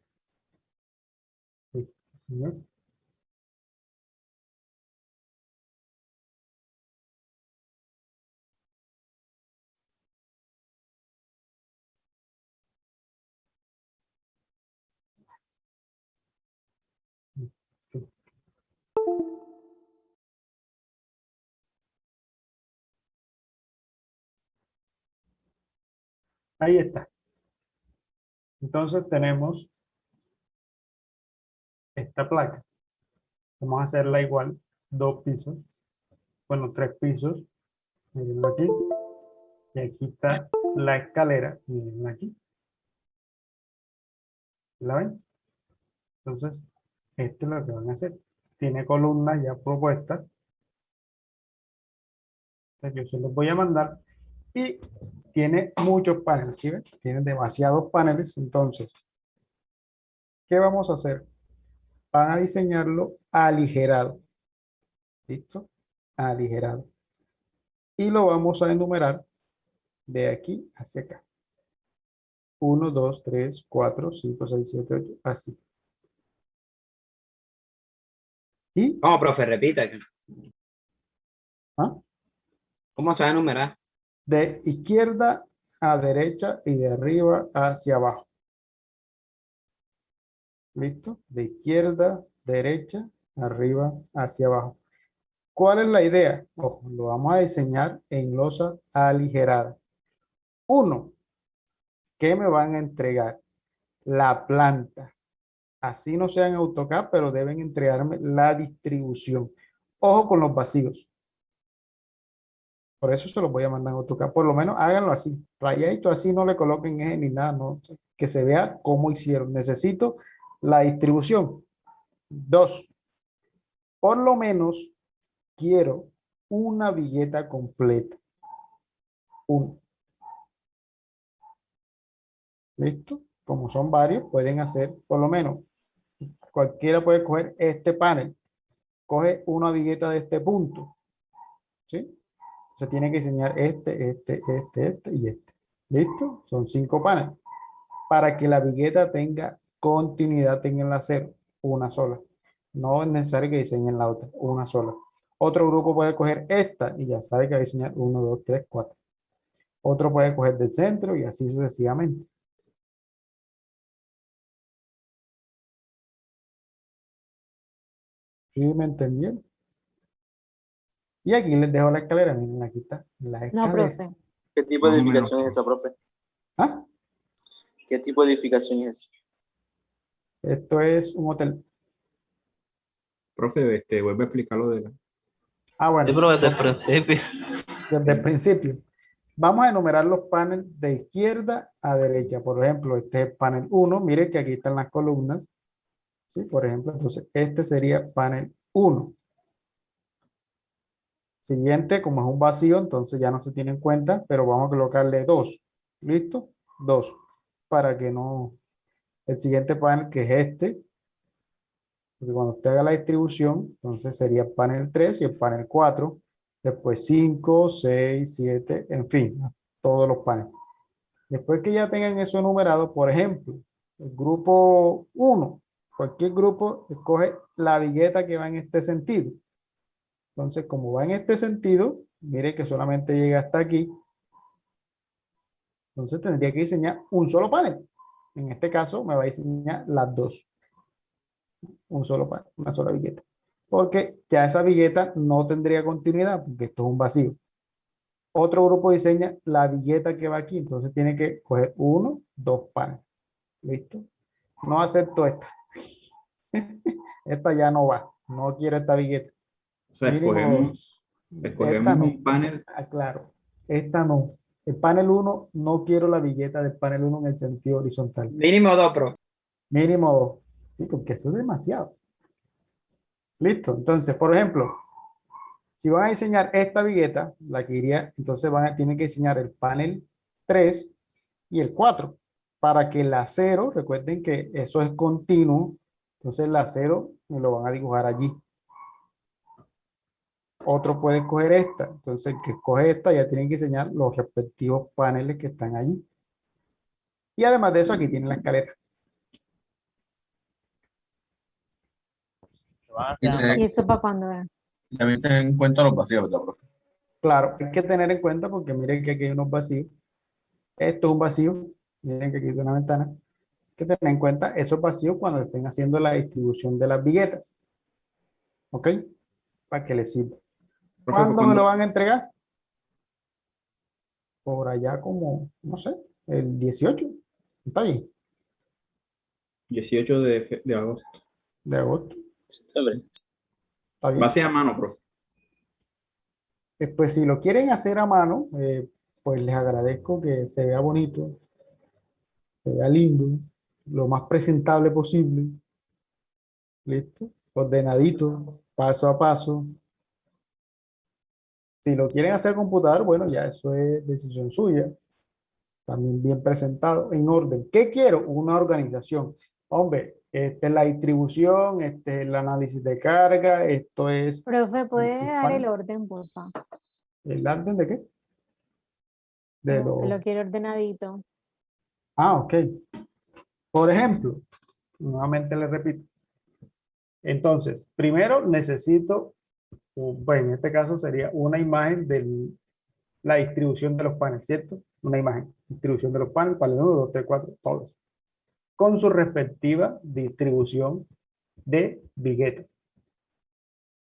Sí, señor. Sí. Ahí está. Entonces tenemos esta placa. Vamos a hacerla igual, 2 pisos. Bueno, 3 pisos. Mírenlo aquí. Y aquí está la escalera. Mírenlo aquí. ¿La ven? Entonces, esto es lo que van a hacer. Tiene columnas ya propuestas. Yo se los voy a mandar. Y tiene muchos paneles. ¿Sí ven? Tiene demasiados paneles. Entonces, ¿qué vamos a hacer? Van a diseñarlo aligerado. ¿Listo? Aligerado. Y lo vamos a enumerar de aquí hacia acá. 1, 2, 3, 4, 5, 6, 7, 8, así. Y, ¿Cómo, profe? Repita. ¿ah? ¿Cómo se va a enumerar? De izquierda a derecha y de arriba hacia abajo. ¿Listo? De izquierda, derecha, arriba, hacia abajo. ¿Cuál es la idea? Ojo, lo vamos a diseñar en losa aligerada. 1, ¿qué me van a entregar? La planta. Así no sean AutoCAD, pero deben entregarme la distribución. Ojo con los vacíos. Por eso se los voy a mandar en AutoCAD. Por lo menos háganlo así. Rayadito así, no le coloquen eje ni nada. No, que se vea cómo hicieron. Necesito la distribución. 2, por lo menos quiero una vigueta completa. 1. ¿Listo? Como son varios, pueden hacer por lo menos. Cualquiera puede coger este panel. Coge una vigueta de este punto. ¿Sí? Se tiene que diseñar este y este. ¿Listo? Son 5 paneles. Para que la vigueta tenga continuidad en el acero, una sola. No es necesario que diseñen la otra, una sola. Otro grupo puede coger esta y ya sabe que va a diseñar 1, 2, 3, 4. Otro puede coger del centro y así sucesivamente. ¿Sí me entendieron? Y aquí les dejo la escalera. Miren, aquí está la No, escalera. profe. ¿Qué tipo de Más o menos. edificación es esa, profe? ¿Ah? ¿Qué tipo de edificación es esa? Esto es un hotel. Profe, vuelve a explicar lo de la... Ah, bueno. Sí, pero desde el principio. Desde el principio. Vamos a enumerar los paneles de izquierda a derecha. Por ejemplo, este es panel 1. Mire que aquí están las columnas. ¿Sí? Por ejemplo, entonces este sería panel 1. Siguiente, como es un vacío, entonces ya no se tiene en cuenta, pero vamos a colocarle 2. ¿Listo? 2. Para que no... El siguiente panel, que es este, porque cuando usted haga la distribución, entonces sería el panel 3 y el panel 4. Después 5, 6, 7, en fin, todos los paneles. Después que ya tengan eso enumerado, por ejemplo, el grupo 1, cualquier grupo escoge la vigueta que va en este sentido. Entonces, como va en este sentido, mire que solamente llega hasta aquí. Entonces tendría que diseñar un solo panel. En este caso me va a diseñar las dos. Un solo panel, una sola vigueta. Porque ya esa vigueta no tendría continuidad, porque esto es un vacío. Otro grupo diseña la vigueta que va aquí, entonces tiene que coger 1, 2 paneles. ¿Listo? No acepto esta. Esta ya no va. No quiero esta vigueta. O sea, Mínimo, escogemos esta no. un panel. Ah, claro. Esta no. El panel 1, no quiero la viñeta del panel 1 en el sentido horizontal. Mínimo 2, profe. Mínimo 2. Sí, porque eso es demasiado. Listo. Entonces, por ejemplo, si van a diseñar esta viñeta, la que iría, entonces tienen que diseñar el panel 3 y el 4 para que la 0, recuerden que eso es continuo, entonces la 0 me lo van a dibujar allí. Otro puede escoger esta, entonces el que escoge esta ya tienen que diseñar los respectivos paneles que están allí. Y además de eso, aquí tienen la escalera. ¿Y esto para cuándo es? Y también ten en cuenta los vacíos, ¿verdad, profe? Claro, hay que tener en cuenta porque miren que aquí hay unos vacíos. Esto es un vacío, miren que aquí hay una ventana. Hay que tener en cuenta esos vacíos cuando estén haciendo la distribución de las viguetas. ¿Ok? Para que les sirva. Profe, ¿Cuándo me lo van a entregar? Por allá como, no sé, el 18. Está bien, 18 de agosto. de agosto. Septiembre. Está bien. Va a ser a mano, profe. Pues si lo quieren hacer a mano, pues les agradezco que se vea bonito, se vea lindo, lo más presentable posible. ¿Listo? Ordenadito, paso a paso. Si lo quieren hacer computador, bueno, ya eso es decisión suya. También bien presentado, en orden. ¿Qué quiero? Una organización. Hombre, esta es la distribución, este es el análisis de carga, esto es Profe, ¿puede el dar el panel. orden, por favor? ¿El orden de qué? De No, que los... lo quiero ordenadito. Ah, ok. Por ejemplo, nuevamente le repito. Entonces, primero necesito, bueno, en este caso sería una imagen de la distribución de los paneles, ¿cierto? Una imagen, distribución de los paneles, panel 1, 2, 3, 4, todos. Con su respectiva distribución de viguetas.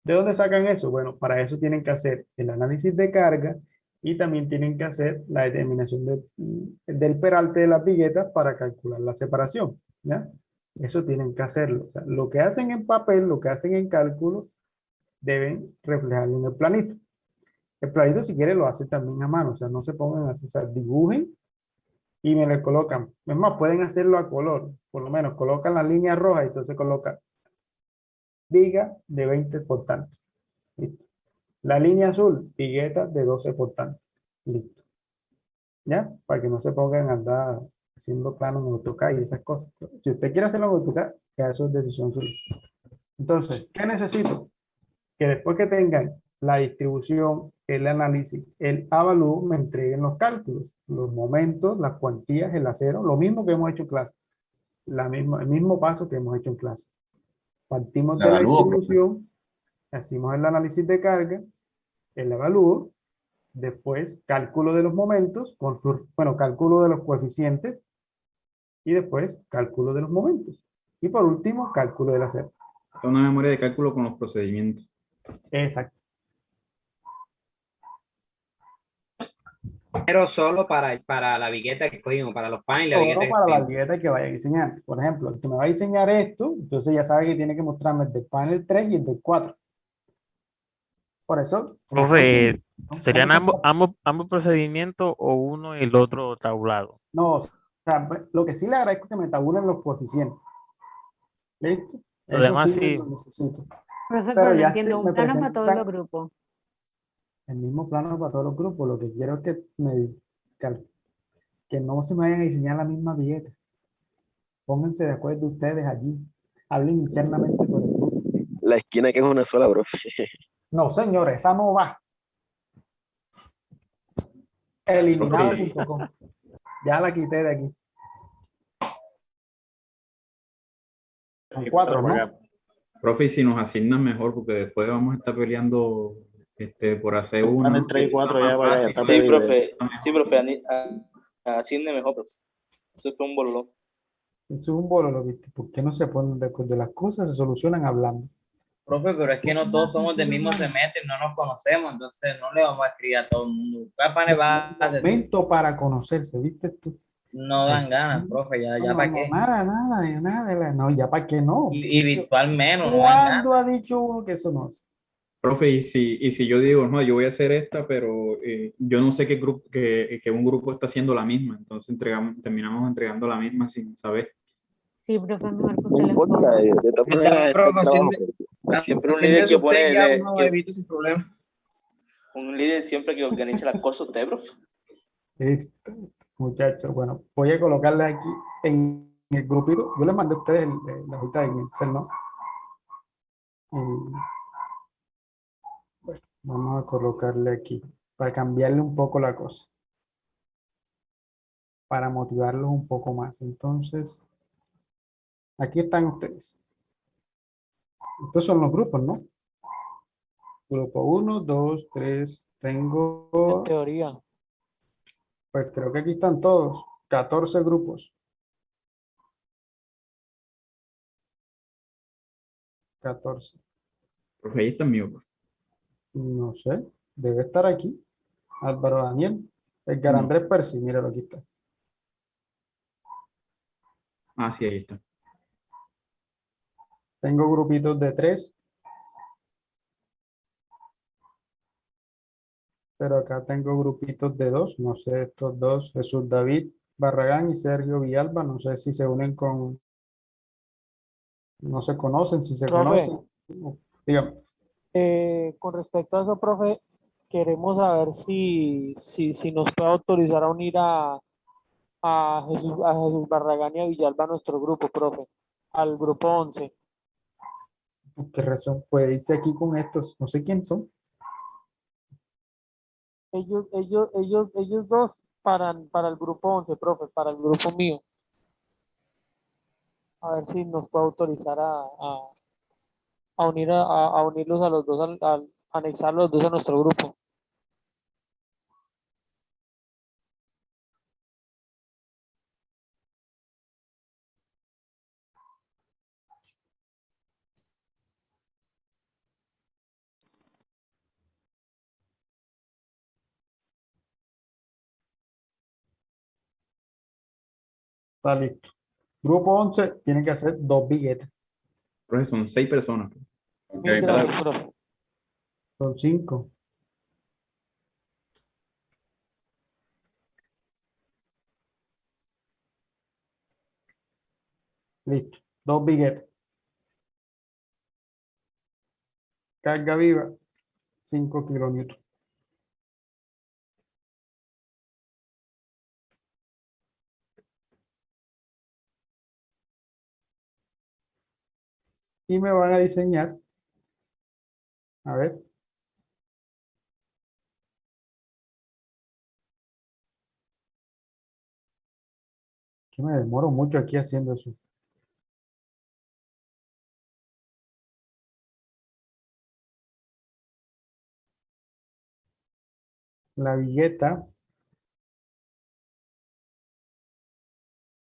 ¿De dónde sacan eso? Bueno, para eso tienen que hacer el análisis de carga y también tienen que hacer la determinación del peralte de las viguetas para calcular la separación, ¿ya? Eso tienen que hacerlo. O sea, lo que hacen en papel, lo que hacen en cálculo, deben reflejarlo en el planito. El planito, si quieren, lo hace también a mano. O sea, no se pongan así, o sea, dibujen y me le colocan. Es más, pueden hacerlo a color. Por lo menos colocan la línea roja y entonces colocan viga de 20 por tanto. ¿Listo? La línea azul, vigueta de 12 por tanto. Listo. ¿Ya? Para que no se pongan a andar haciendo planos en AutoCAD y esas cosas. Si usted quiere hacerlo en AutoCAD, que eso es decisión suya. Entonces, ¿qué necesito? Que después que tengan la distribución, el análisis, el avalúo, me entreguen los cálculos, los momentos, las cuantías, el acero, lo mismo que hemos hecho en clase. El mismo paso que hemos hecho en clase. Partimos La de la evalúo, profe. distribución, hacemos el análisis de carga, el avalúo, después cálculo de los momentos, bueno, cálculo de los coeficientes, y después cálculo de los momentos. Y por último, cálculo del acero. Una memoria de cálculo con los procedimientos. Exacto. Pero solo para la vigueta que escogimos, para los paneles, la vigueta Solo que para la escogimos. viñeta que vaya a diseñar. Por ejemplo, el que me va a diseñar esto, entonces ya sabe que tiene que mostrarme el del panel 3 y el del 4. Por eso, como estoy Profe, diciendo, ¿no? ¿serían ambos procedimientos o uno y el otro tabulado? No, o sea, lo que sí le agradezco es que me tabulen los coeficientes. ¿Listo? Lo Eso demás sí sí. lo necesito. Profe, Pero pero no ya entiendo, me un plano para todos los presentan grupos. el mismo plano para todos los grupos. Lo que quiero es que no se me vayan a diseñar la misma viñeta. Pónganse de acuerdo ustedes allí. Hablen internamente con el grupo. La esquina que es una sola, profe. No, señor, esa no va. Eliminado.com. Ya la quité de aquí. Son 4, ¿no? Profe, y si nos asignan mejor, porque después vamos a estar peleando por hacer uno. Panel 3 y 4 ya, vaya, ya está Sí, pedido. profe, asigne mejor, profe. Eso fue un bolón. Eso es un bolo, ¿lo viste? ¿Por qué no se ponen de acuerdo? Las cosas se solucionan hablando. Profe, pero es que no todos somos del mismo semestre, no nos conocemos, entonces no le vamos a escribir a todo el mundo. ¿Cuál panel va a hacer? Momento para conocerse, ¿viste tú? No dan ganas, profe, ya para qué. Nada, no, ya para qué no. Y virtual menos, no dan ganas. ¿Cuándo ha dicho uno que eso no es? Profe, y si yo digo, no, yo voy a hacer esta, pero yo no sé qué grupo, que un grupo está haciendo la misma, entonces terminamos entregando la misma sin saber. Sí, profe, mejor que No usted lo importa, escoja. de todas maneras está el trabajo. Siempre un Haciendo líder que eso usted ya pone, uno evita sus problemas. un líder siempre que organice las cosas, usted, profe. Listo, muchachos. Bueno, voy a colocarle aquí en el grupito. Yo les mandé a ustedes la hojita en Excel, ¿no? Bueno, vamos a colocarle aquí para cambiarle un poco la cosa, para motivarlos un poco más. Entonces, aquí están ustedes. Estos son los grupos, ¿no? Grupo 1, 2, 3. En Tengo, teoría. pues creo que aquí están todos. 14 grupos. 14. Profe, ahí está el mío, profe. No sé. Debe estar aquí. Álvaro Daniel. Edgar No. Andrés Percy. Míralo, aquí está. Ah, sí, ahí está. Tengo grupitos de 3. Pero acá tengo grupitos de 2. No sé, estos dos. Jesús David Barragán y Sergio Villalba. No sé si se unen con... No se conocen, si se Profe, conocen. Dígame. con respecto a eso, profe, queremos saber si nos puede autorizar a unir a Jesús Barragán y a Villalba a nuestro grupo, profe, al grupo 11. ¿Por qué razón? Pues dice aquí con estos. No sé quién son. Ellos dos para el grupo 11, profe, para el grupo mío. A ver si nos puede autorizar a unirlos a los dos, al anexar los dos a nuestro grupo. Está listo. Grupo 11 tiene que hacer 2 billetes. Profe, son 6 personas. Ok, Mil profe. gracias, profe. Son 5. Listo. 2 billetes. Carga viva, 5 kilonewtons. Y me van a diseñar. A ver. Que me demoro mucho aquí haciendo eso. La vigueta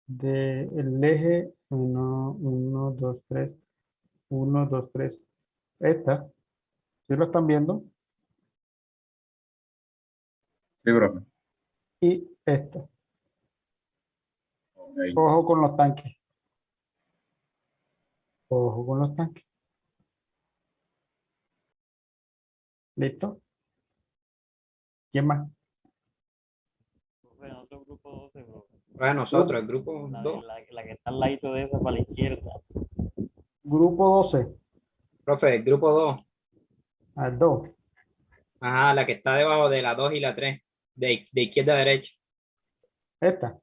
del eje 1, 1, 2, 3. 1, 2, 3. Esta. ¿Sí lo están viendo? Sí, profe. Y esta. Ok. Ojo con los tanques. Ojo con los tanques. ¿Listo? ¿Quién más? Profe, nosotros grupo 12, profe. Para nosotros, el grupo La, 2. la que está al ladito de esa para la izquierda. Grupo 12. Profe, el grupo 2. Al 2. Ajá, la que está debajo de la 2 y la 3. De izquierda a derecha. Esta.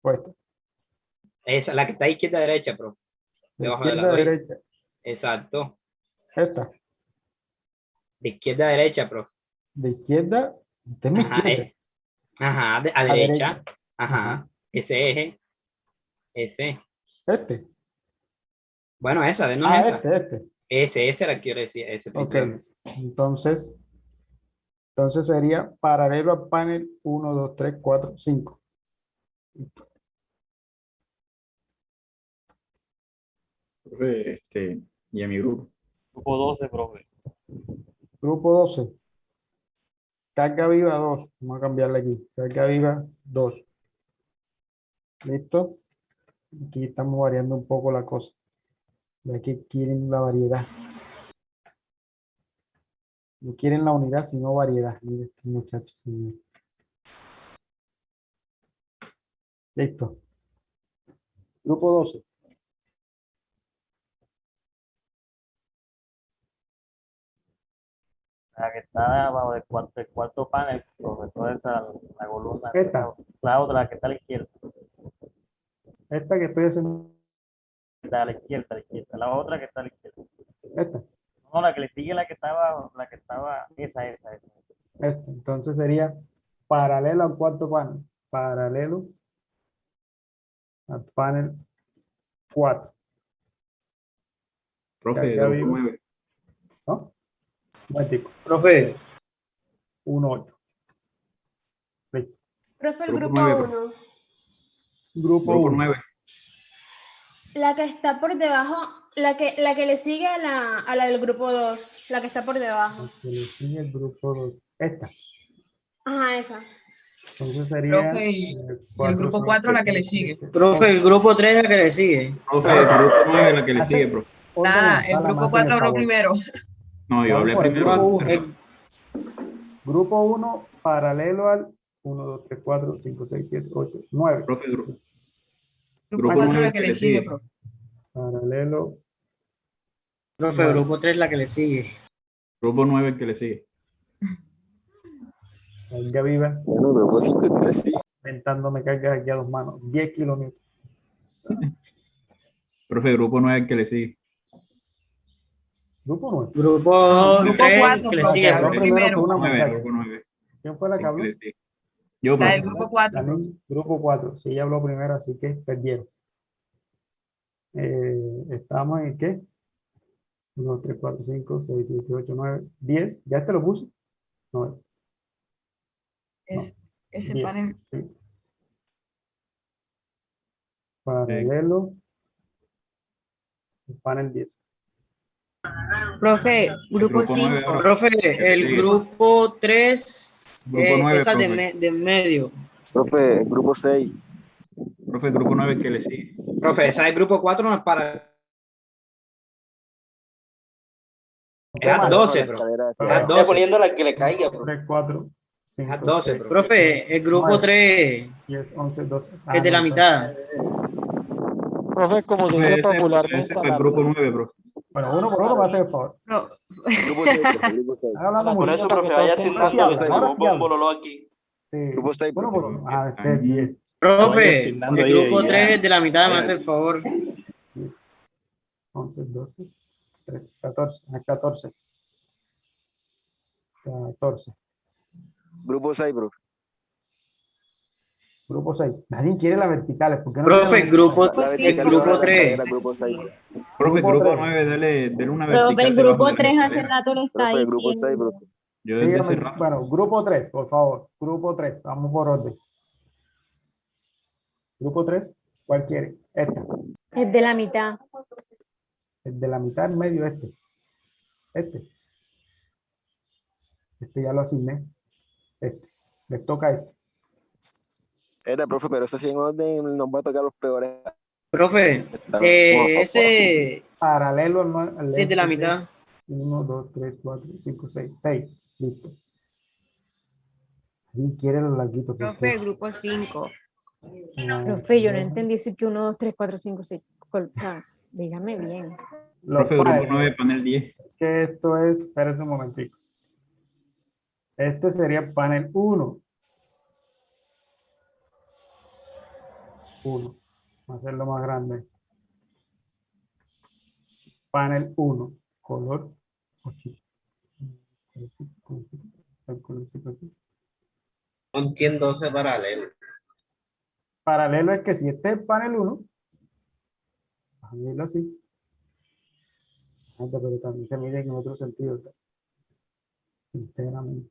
Pues Esa, la que está de izquierda a derecha, profe. de Debajo de la izquierda a 2. derecha. Exacto. Esta. De izquierda a derecha, profe. De izquierda. Esta es mi Ajá, izquierda. ajá, a A derecha. derecha. Ajá. Ajá. Ese eje. Ese. Este. Bueno, esa, denos Ah, esa. este. Ese era el que yo le decía, ese Ok. principalmente. Entonces sería paralelo al panel 1, 2, 3, 4, 5. Profe, y a mi grupo. Grupo 12, profe. Grupo 12. Carga viva 2. Vamos a cambiarle aquí. Carga viva 2. ¿Listo? Aquí estamos variando un poco la cosa. Ya que quieren la variedad. No quieren la unidad, sino variedad. Mire, estos muchachos. Listo. Grupo 12. La que está abajo del cuarto panel, sobre toda esa, la columna. Esta. La otra, la que está a la izquierda. Esta que estoy haciendo. A la izquierda, a la izquierda. La otra que está a la izquierda. Esta. No, la que le sigue la que estaba, esa. Esta. Entonces sería paralelo al cuarto panel. Paralelo al panel 4. Profe, Ya grupo vimos. 9. ¿No? Un momentico. Profe, 1, 8. Listo. Profe, el Grupo grupo 9, 1. Grupo Grupo 1. 9. La que está por debajo, la que le sigue a la del grupo 2, la que está por debajo. Que le sigue el grupo 2. Esta. Ajá, esa. Entonces sería. Profe, y el 4, grupo 5, 4 la que le 6, sigue. 7, profe, el grupo 3 es la que le sigue. Profe, grupo 9 la que le sigue, profe. Nada, el grupo 4 habló primero. No, yo hablé primero. Grupo 1. El- Grupo 1 paralelo al 1, 2, 3, 4, 5, 6, 7, 8, 9. Profe, Grupo grupo 4 9 la que le sigue, profe. Paralelo. Profe, el grupo 3 es la que le sigue. Grupo 9 el que le sigue. Carga viva. Bueno, grupo 5 es que le sigue. Inventándome cargas aquí a 2 manos. 10 kilómetros. Profe, grupo 9 el que le sigue. Grupo 9. Grupo Grupo 3 4, que le profe, sigue. habló Profe. primero. Una 9, muchacha. grupo 9. ¿Quién fue la que El habló? que le sigue. Yo, La del profe. grupo 4, profe. También grupo 4. Sí, ella habló primero, así que perdieron. Estábamos en qué? 1, 3, 4, 5, 6, 7, 8, 9, 10. ¿Ya te lo puse? No. Ese 10. panel. Sí. Paralelo. El panel 10. Profe, grupo grupo 9 5. ahora. Profe, el Sí. grupo 3, Grupo 9, esa de, profe. de en medio. Profe, grupo 6. Profe, grupo 9 el que le sigue. Profe, esa del grupo 4 no es para. Es a 12, profe. Es a Vaya 12. poniendo la que le caiga, profe. 3, 4, Es a 5, 12, 6, profe, el grupo 9, 3 10, 11, 12. es de la mitad. Profe, como se Profe, dice popularmente, ese fue el grupo 9, profe. Bueno, uno por uno va a hacer el favor. No. Grupo 6, profe, grupo 6. Están hablando Por mucho. eso, profe, vaya sentando que se Ahora acabó sí habla. un bololo aquí. Sí. Grupo 6, Uno profe. por uno. Ah, este es 10. Profe, chillando el ahí, grupo ya. 3 es de la mitad, me hace el favor. 11, 12, 13, 14. 14. 14. Grupo 6, profe. Grupo 6. Nadie quiere las verticales. ¿Por qué no Profe, quieren el grupo, La el vertical grupo de la 3. escalera, grupo 6. Profe, Grupo grupo 3. 9, dale una Profe, vertical el debajo grupo de la 3 hace escalera. rato le está Profe, el grupo 6, diciendo. profe. Yo desde Dígame, ese rato. bueno, grupo 3, por favor. Grupo 3. Vamos por orden. Grupo 3. ¿Cuál quiere? Esta. Es de la mitad. El de la mitad en medio, este. Este ya lo asigné. Este. Les toca este. Era, profe, pero eso sí en orden nos va a tocar los peores. Profe, ese Paralelo al sí es de la mitad. 1, 2, 3, 4, 5, 6. 6. Listo. ¿Quién quiere los larguitos? Profe, grupo 5. Ah, Profe, yo no entendí si que 1, 2, 3, 4, 5, 6. Dígame bien. los Profe, grupo paneles. 9, panel 10. Que esto es, espérense un momentico. Este sería el panel 1. 1. Vamos a hacerlo más grande. Panel 1. Color 8. No entiendo ese paralelo. Paralelo es que si este es el panel 1, vamos a verlo así. Pero también se mide en otro sentido. Sinceramente.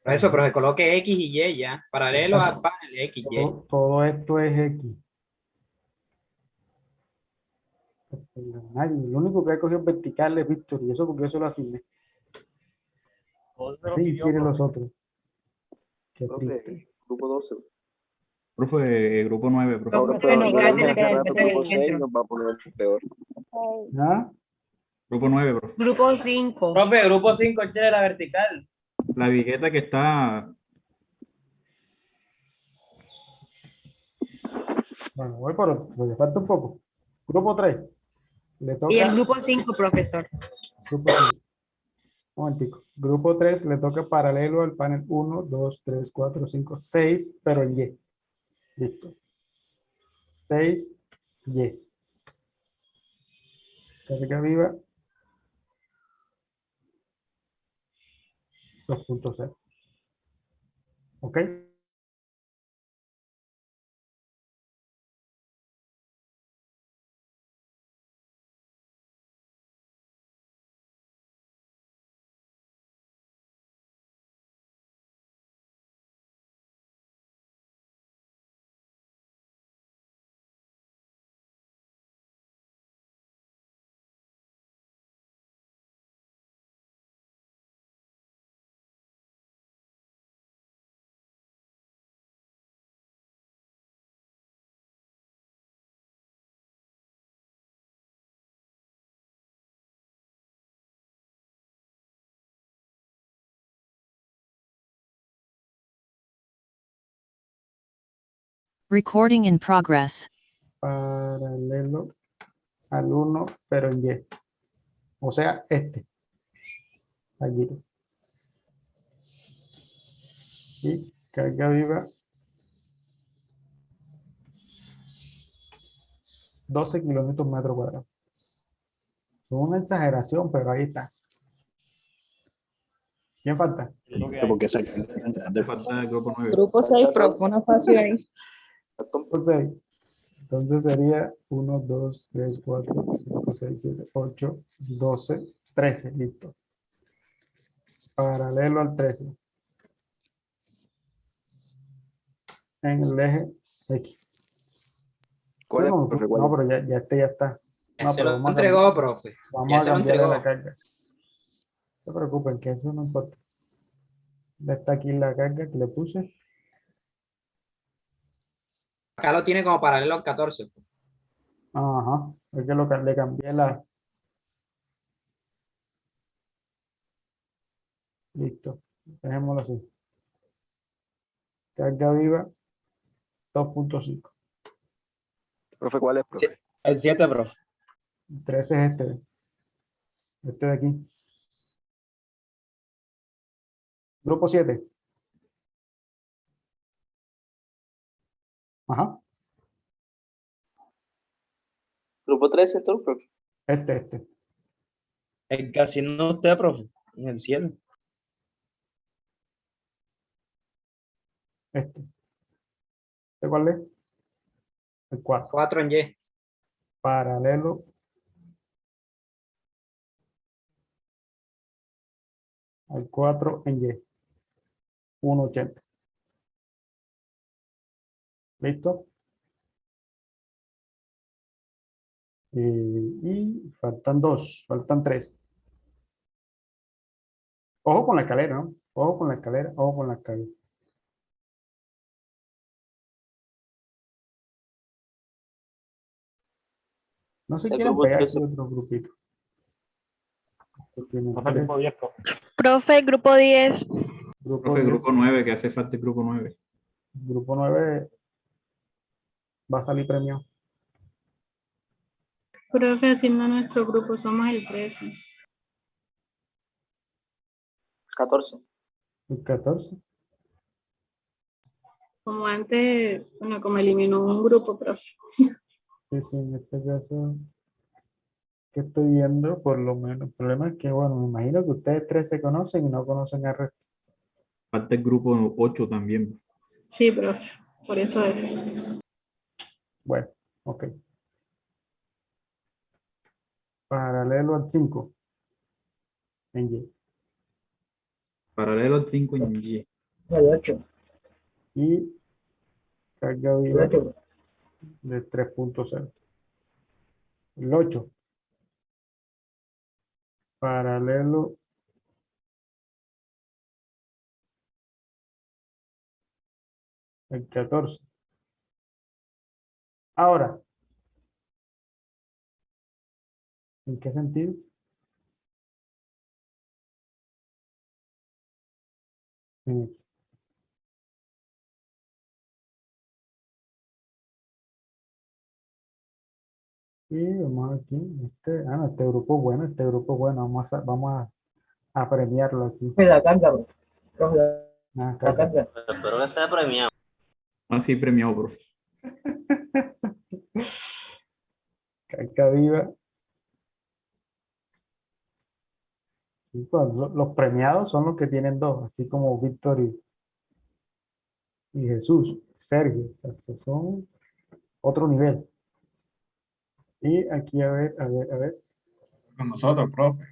Por eso, pero se coloque X y Y ya, paralelo al panel X, Y. Todo esto es X. Nadie, lo único que ha cogido vertical es Víctor, y eso porque yo se lo asigné. ¿Quién quiere los otros? Qué triste. Grupo 12. Profe, grupo 9, profe. Pero nos va a poner peor. ¿Ah? Grupo 9, profe. Grupo 5. Profe, grupo 5, chévere, la vertical. La vigueta que está. Bueno, voy por otro, porque falta un poco. Grupo 3. Le toca. Y el grupo 5, profesor. Grupo 5. Un momentico. Grupo 3 le toca paralelo al panel 1, 2, 3, 4, 5, 6, pero en Y. Listo. 6, Y. Carga viva. 2.0. ¿Ok? Recording in progress. Paralelo al 1, pero en Y. O sea, este. Aquí. Y carga viva. 12 kilómetros metro cuadrado. Es una exageración, pero ahí está. ¿Quién falta? Porque esa Falta el grupo 9. Grupo 6, profe, una fácil ahí. Grupo 6. Entonces sería 1, 2, 3, 4, 5, 6, 7, 8, 12, 13. Listo. Paralelo al 13. En el eje X. ¿Cuál Sí, es, no, profe? ¿Cuál no, es? pero ya este ya está. Ya No, se pero lo vamos a entregó, cambiar, profe. vamos Ya a se lo cambiarle la entregó. carga. No se preocupen, que eso no importa. Ya está aquí la carga que le puse. Acá lo tiene como paralelo al 14. Ajá. Es que le cambié la. Listo. Dejémoslo así. Carga viva 2.5. Profe, ¿cuál es, profe? El 7, profe. 13 es este. Este de aquí. Grupo 7. Ajá. Grupo 13, entonces, profe. Este. El casi no usted, profe. En el 7. Este. ¿Este cuál es? El 4. 4 en Y. Paralelo al 4 en Y. 1.80. ¿Listo? Y faltan 2, faltan 3. Ojo con la escalera, ¿no? Ojo con la escalera, ojo con la escalera. No se El quieren grupo pegar 13. aquí otro grupito. Tienen Profe, tres. grupo 10, profe. Profe, grupo 10. Grupo Profe, 10. grupo 9, que hace falta el grupo 9. Grupo 9 va a salir premio. Profe, haciendo nuestro grupo, somos el 13. 14. El 14. Como antes, bueno, como eliminó un grupo, profe. Sí, sí, en este caso que estoy viendo, por lo menos. El problema es que, bueno, me imagino que ustedes tres se conocen y no conocen al resto. Falta el grupo 8 también. Sí, profe, por eso es. Bueno, ok. Paralelo al 5 en Y. Paralelo al 5 en Y. El 8. Y carga El viva 8. de 3.0. El 8. Paralelo al 14. Ahora, ¿en qué sentido? en X. Y vamos aquí, no, este grupo es bueno, vamos a premiarlo aquí. La carga, profe, Ah, la carga. Espero que sea premiado. Ah, sí, premiado, profe. Carga viva. Y pues, los premiados son los que tienen dos, así como Víctor y Jesús, Sergio, o sea, esos son otro nivel. Y aquí, a ver. Con nosotros, profe.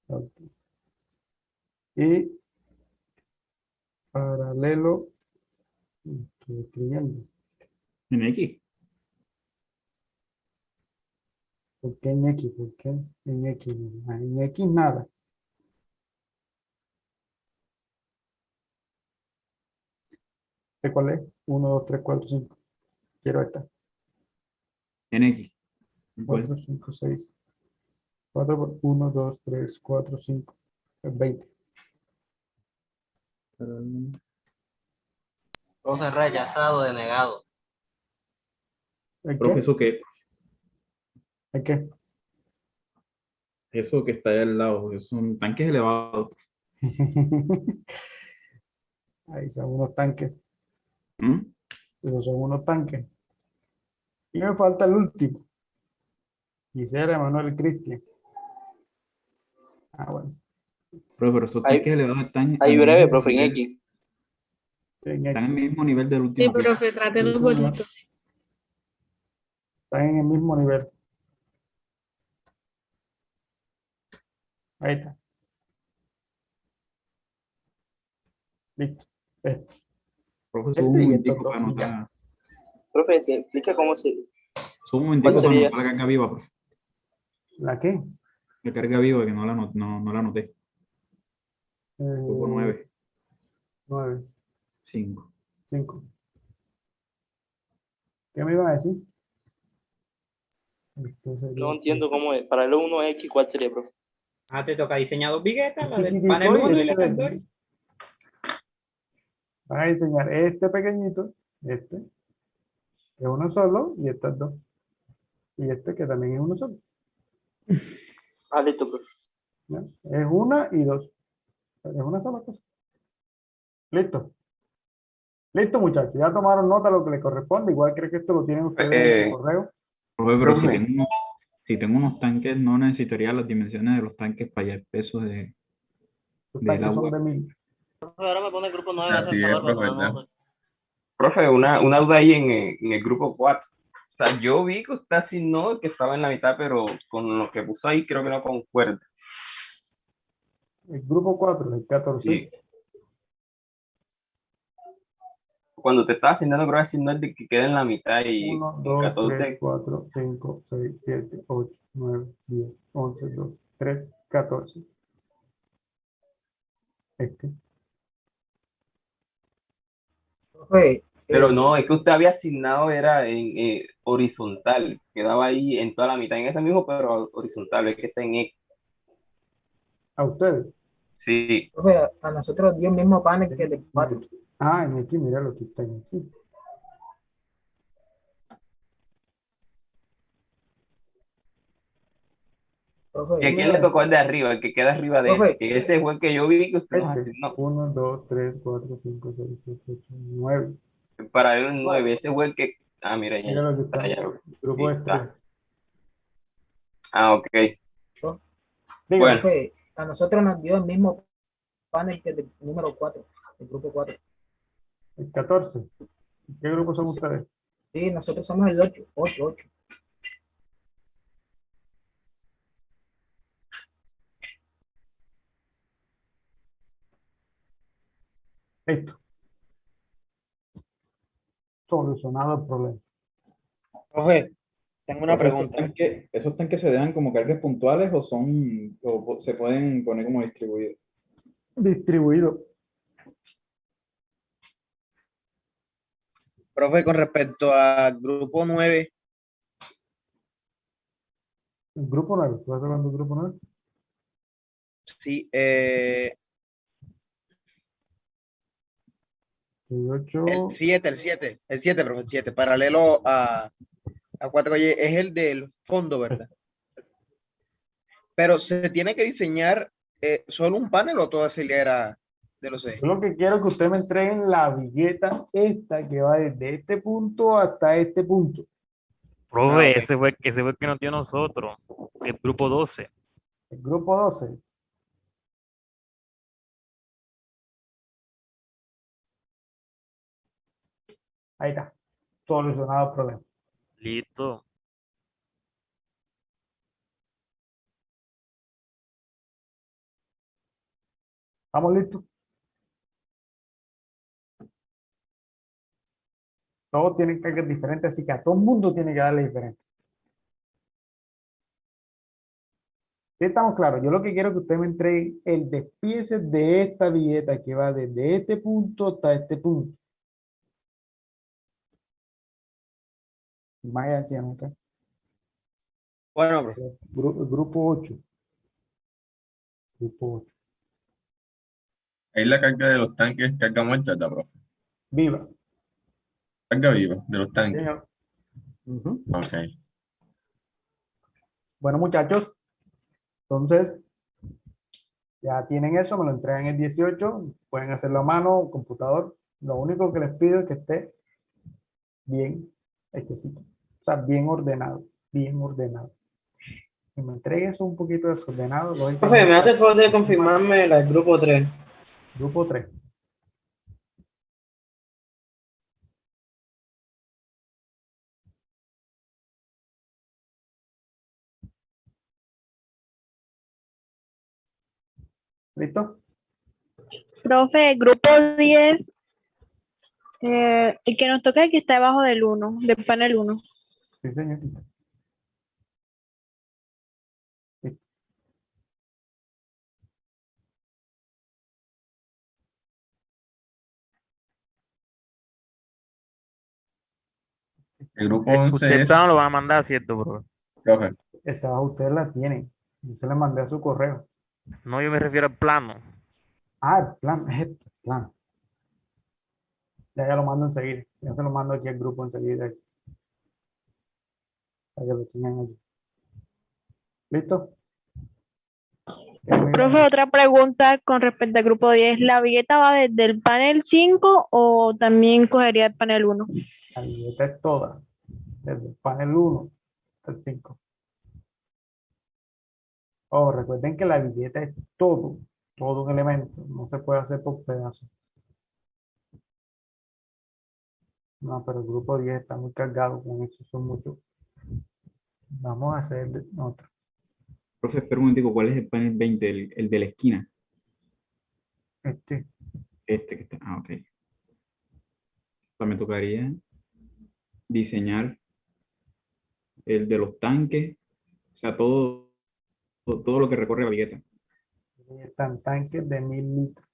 Ok. Y paralelo, estoy escribiendo. En X. ¿Por qué en X? ¿Por qué en X? En X nada. ¿Este cuál es? 1, 2, 3, 4, 5. Quiero esta. En X. 4, 5, 6. 4 por 1, 2, 3, 4, 5. 20. Profe, rechazado, denegado. ¿El Profe, qué? ¿eso qué? ¿El qué? Eso que está ahí al lado, son tanques elevados. Ahí son unos tanques. ¿Mm? Esos son unos tanques. Y me falta el último. Gisela Emanuel Cristian. Ah, bueno. Pero estos tanques elevados están Ahí al breve, mismo profe, en nivel, X. están al mismo nivel del Sí, último piso. profe, trátelos bonito. Están en el mismo nivel. Ahí está. Listo. Esto. Profe, sube un Y estos momentico dos. para Y ya. anotar. Profe, te explica cómo se. Sube un momentico ¿Cuál para sería? anotar la carga viva, profe. ¿La qué? La carga viva que no la anoté. Grupo 9, 9, 5. 5. ¿Qué me iba a decir? Esto sería No entiendo cómo es. Paralelo 1X, ¿cuál sería, profe? Ah, te toca diseñador Vigueta, la del chiquitico panel y 1 y este la de del 2. aquí. Van a enseñar este pequeñito, este, que es uno solo, y estas dos. Y este que también es uno solo. Ah, listo, profe. ¿Ya? Es una y dos. Es una sola cosa. Listo. Listo, muchachos. Ya tomaron nota de lo que les corresponde. Igual creo que esto lo tienen ustedes en su correo. Profe, pero Profe. si tengo unos tanques, no necesitaría las dimensiones de los tanques para allá el peso Los del tanques son agua. de 1000. Profe, ahora me pone el grupo 9, hace Así el es, favor para profe, tomar ¿verdad? nota. Profe, una duda ahí en el grupo 4. O sea, yo vi que usted asignó que estaba en la mitad, pero con lo que puso ahí creo que no concuerda. El grupo 4, el 14. Sí. Cuando te estaba asignando, creo que asignó el de que queda en la mitad y 1, con 2, 3, 14. 4, 5, 6, 7, 8, 9, 10, 11, 12, 13, 14. Este. Profe, Pero no, es que usted había asignado, era en horizontal, quedaba ahí en toda la mitad, en ese mismo, pero horizontal, es que está en X. ¿A ustedes? Sí. profe, a nosotros dio el mismo panel que el de 4. Ah, en aquí, mira lo que está en aquí. Profe, ¿Y a quién le tocó el de arriba, el que queda arriba de ese? profe, Que ese fue el que yo vi que usted nos Este. asignó. 1, 2, 3, 4, 5, 6, 7, 8, 9. Para el 9, ese fue el que... Ah, mira, ya, Mira lo que está. ya, Grupo sí, de está. estrella. Ah, ok. Dígame. Bueno, profe, a nosotros nos dio el mismo panel que el del número 4, el grupo 4. El 14. ¿Qué grupo son ustedes? Sí, nosotros somos el 8, 8, 8. Listo. Solucionado el problema. Profe, tengo una Profe, pregunta. ¿esos tanques se dejan como cargas puntuales o se pueden poner como distribuidos? Distribuido. Profe, con respecto al grupo 9, El grupo 9, ¿tú estás hablando del grupo 9? Sí, 18. el 7, profe, el 7, paralelo a 4Y, es el del fondo, ¿verdad? Pero se tiene que diseñar solo un panel o toda esa hilera de los ejes. Yo lo que quiero es que ustedes me entreguen la vigueta esta que va desde este punto hasta este punto. Profe, ok. ese fue el que nos dio nosotros, el grupo 12. El grupo 12. Ahí está. Solucionado el problema. Listo. ¿Estamos listos? Todos tienen cargas diferentes, así que a todo el mundo tiene que darle diferente. ¿Sí estamos claros? Yo lo que quiero es que ustedes me entreguen el despiece de esta villeta que va desde este punto hasta este punto. Más allá, acá. Bueno, profe. Grupo 8. Grupo 8. Ahí la carga de los tanques, carga muerta, ¿verdad, profe? Viva. Carga viva de los tanques. Señor. Ujú. Ok. Bueno, muchachos, entonces ya tienen eso, me lo entregan el 18, pueden hacerlo a mano, computador. Lo único que les pido es que esté bien hechecito, o sea, bien ordenado, bien ordenado. Si me entregues un poquito desordenado, Profe, me hace favor de confirmarme el grupo 3. Grupo 3. ¿Listo? Profe, grupo 10, el que nos toca es el que está debajo del 1, del panel 1. Sí, señorita. El grupo 11 Usted es... no lo va a mandar, ¿cierto, profe? Profe. Esa ustedes la tienen. Yo se la mandé a su correo. No, yo me refiero al plano. Ah, el plan, es este, el plan. Ya lo mando enseguida. Ya se lo mando aquí al grupo enseguida. Para que lo tengan allí. ¿Listo? Profe, otra pregunta con respecto al grupo 10. ¿La billeta va desde el panel 5 o también cogería el panel 1? La billeta es toda. Desde el panel 1 hasta el 5. Oh, recuerden que la billeta es todo. Todo un elemento. No se puede hacer por pedazos. No, pero el grupo 10 está muy cargado con eso. Son muchos. Vamos a hacer otro. Profe, espera un momentico, ¿cuál es el panel 20? El de la esquina. Este. Este que está. Ah, ok. Pues me tocaría diseñar el de los tanques, o sea, todo lo que recorre la vigueta. Están tanques de 1000 litros.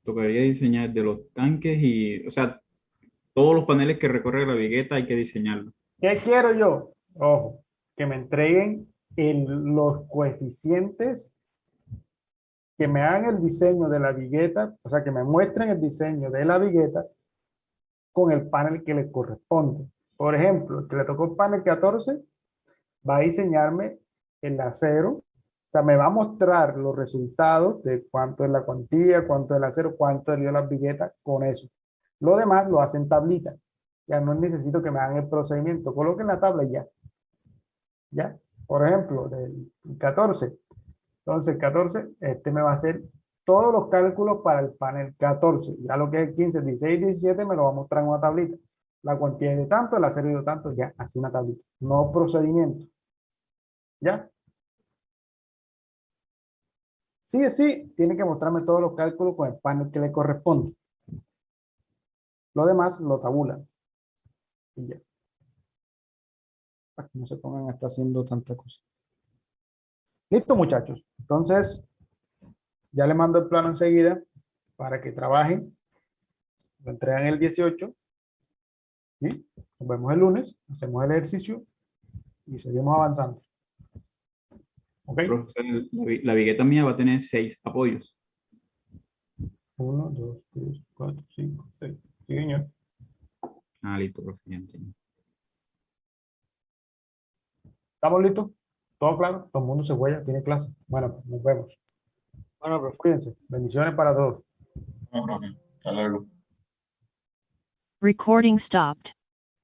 Tocaría diseñar de los tanques y, o sea, todos los paneles que recorre la vigueta hay que diseñarlos. ¿Qué quiero yo? Ojo, que me entreguen los coeficientes, que me hagan el diseño de la vigueta, o sea, que me muestren el diseño de la vigueta con el panel que le corresponde. Por ejemplo, el que le tocó el panel 14 va a diseñarme el acero, o sea, me va a mostrar los resultados de cuánto es la cuantía, cuánto es el acero, cuánto dio las viguetas con eso. Lo demás lo hacen tablita. Ya no necesito que me hagan el procedimiento. Coloquen la tabla y ya. ¿Ya? Por ejemplo, del 14. Entonces, el 14, este me va a hacer todos los cálculos para el panel 14. Ya lo que es el 15, 16 y 17 me lo va a mostrar en una tablita. La cuantía de tanto, el acero de tanto, ya, así una tablita. No procedimiento. ¿Ya? Sí, tiene que mostrarme todos los cálculos con el panel que le corresponde. Lo demás lo tabulan. Y ya. Para que no se pongan a estar haciendo tanta cosa. Listo, muchachos. Entonces, ya le mando el plano enseguida para que trabajen. Lo entregan el 18. ¿sí? Nos vemos el lunes, hacemos el ejercicio y seguimos avanzando. ¿Ok? Profesor, la vigueta mía va a tener 6 apoyos. 1, 2, 3, 4, 5, 6. Sí, señor. Ah, listo, profe, ya entiendo. ¿Estamos listos? ¿Todo claro? Todo el mundo se huella, tiene clase. Bueno, pues nos vemos. Bueno, profe. Cuídense. Bendiciones para todos. No, profe. Hasta luego. Recording stopped.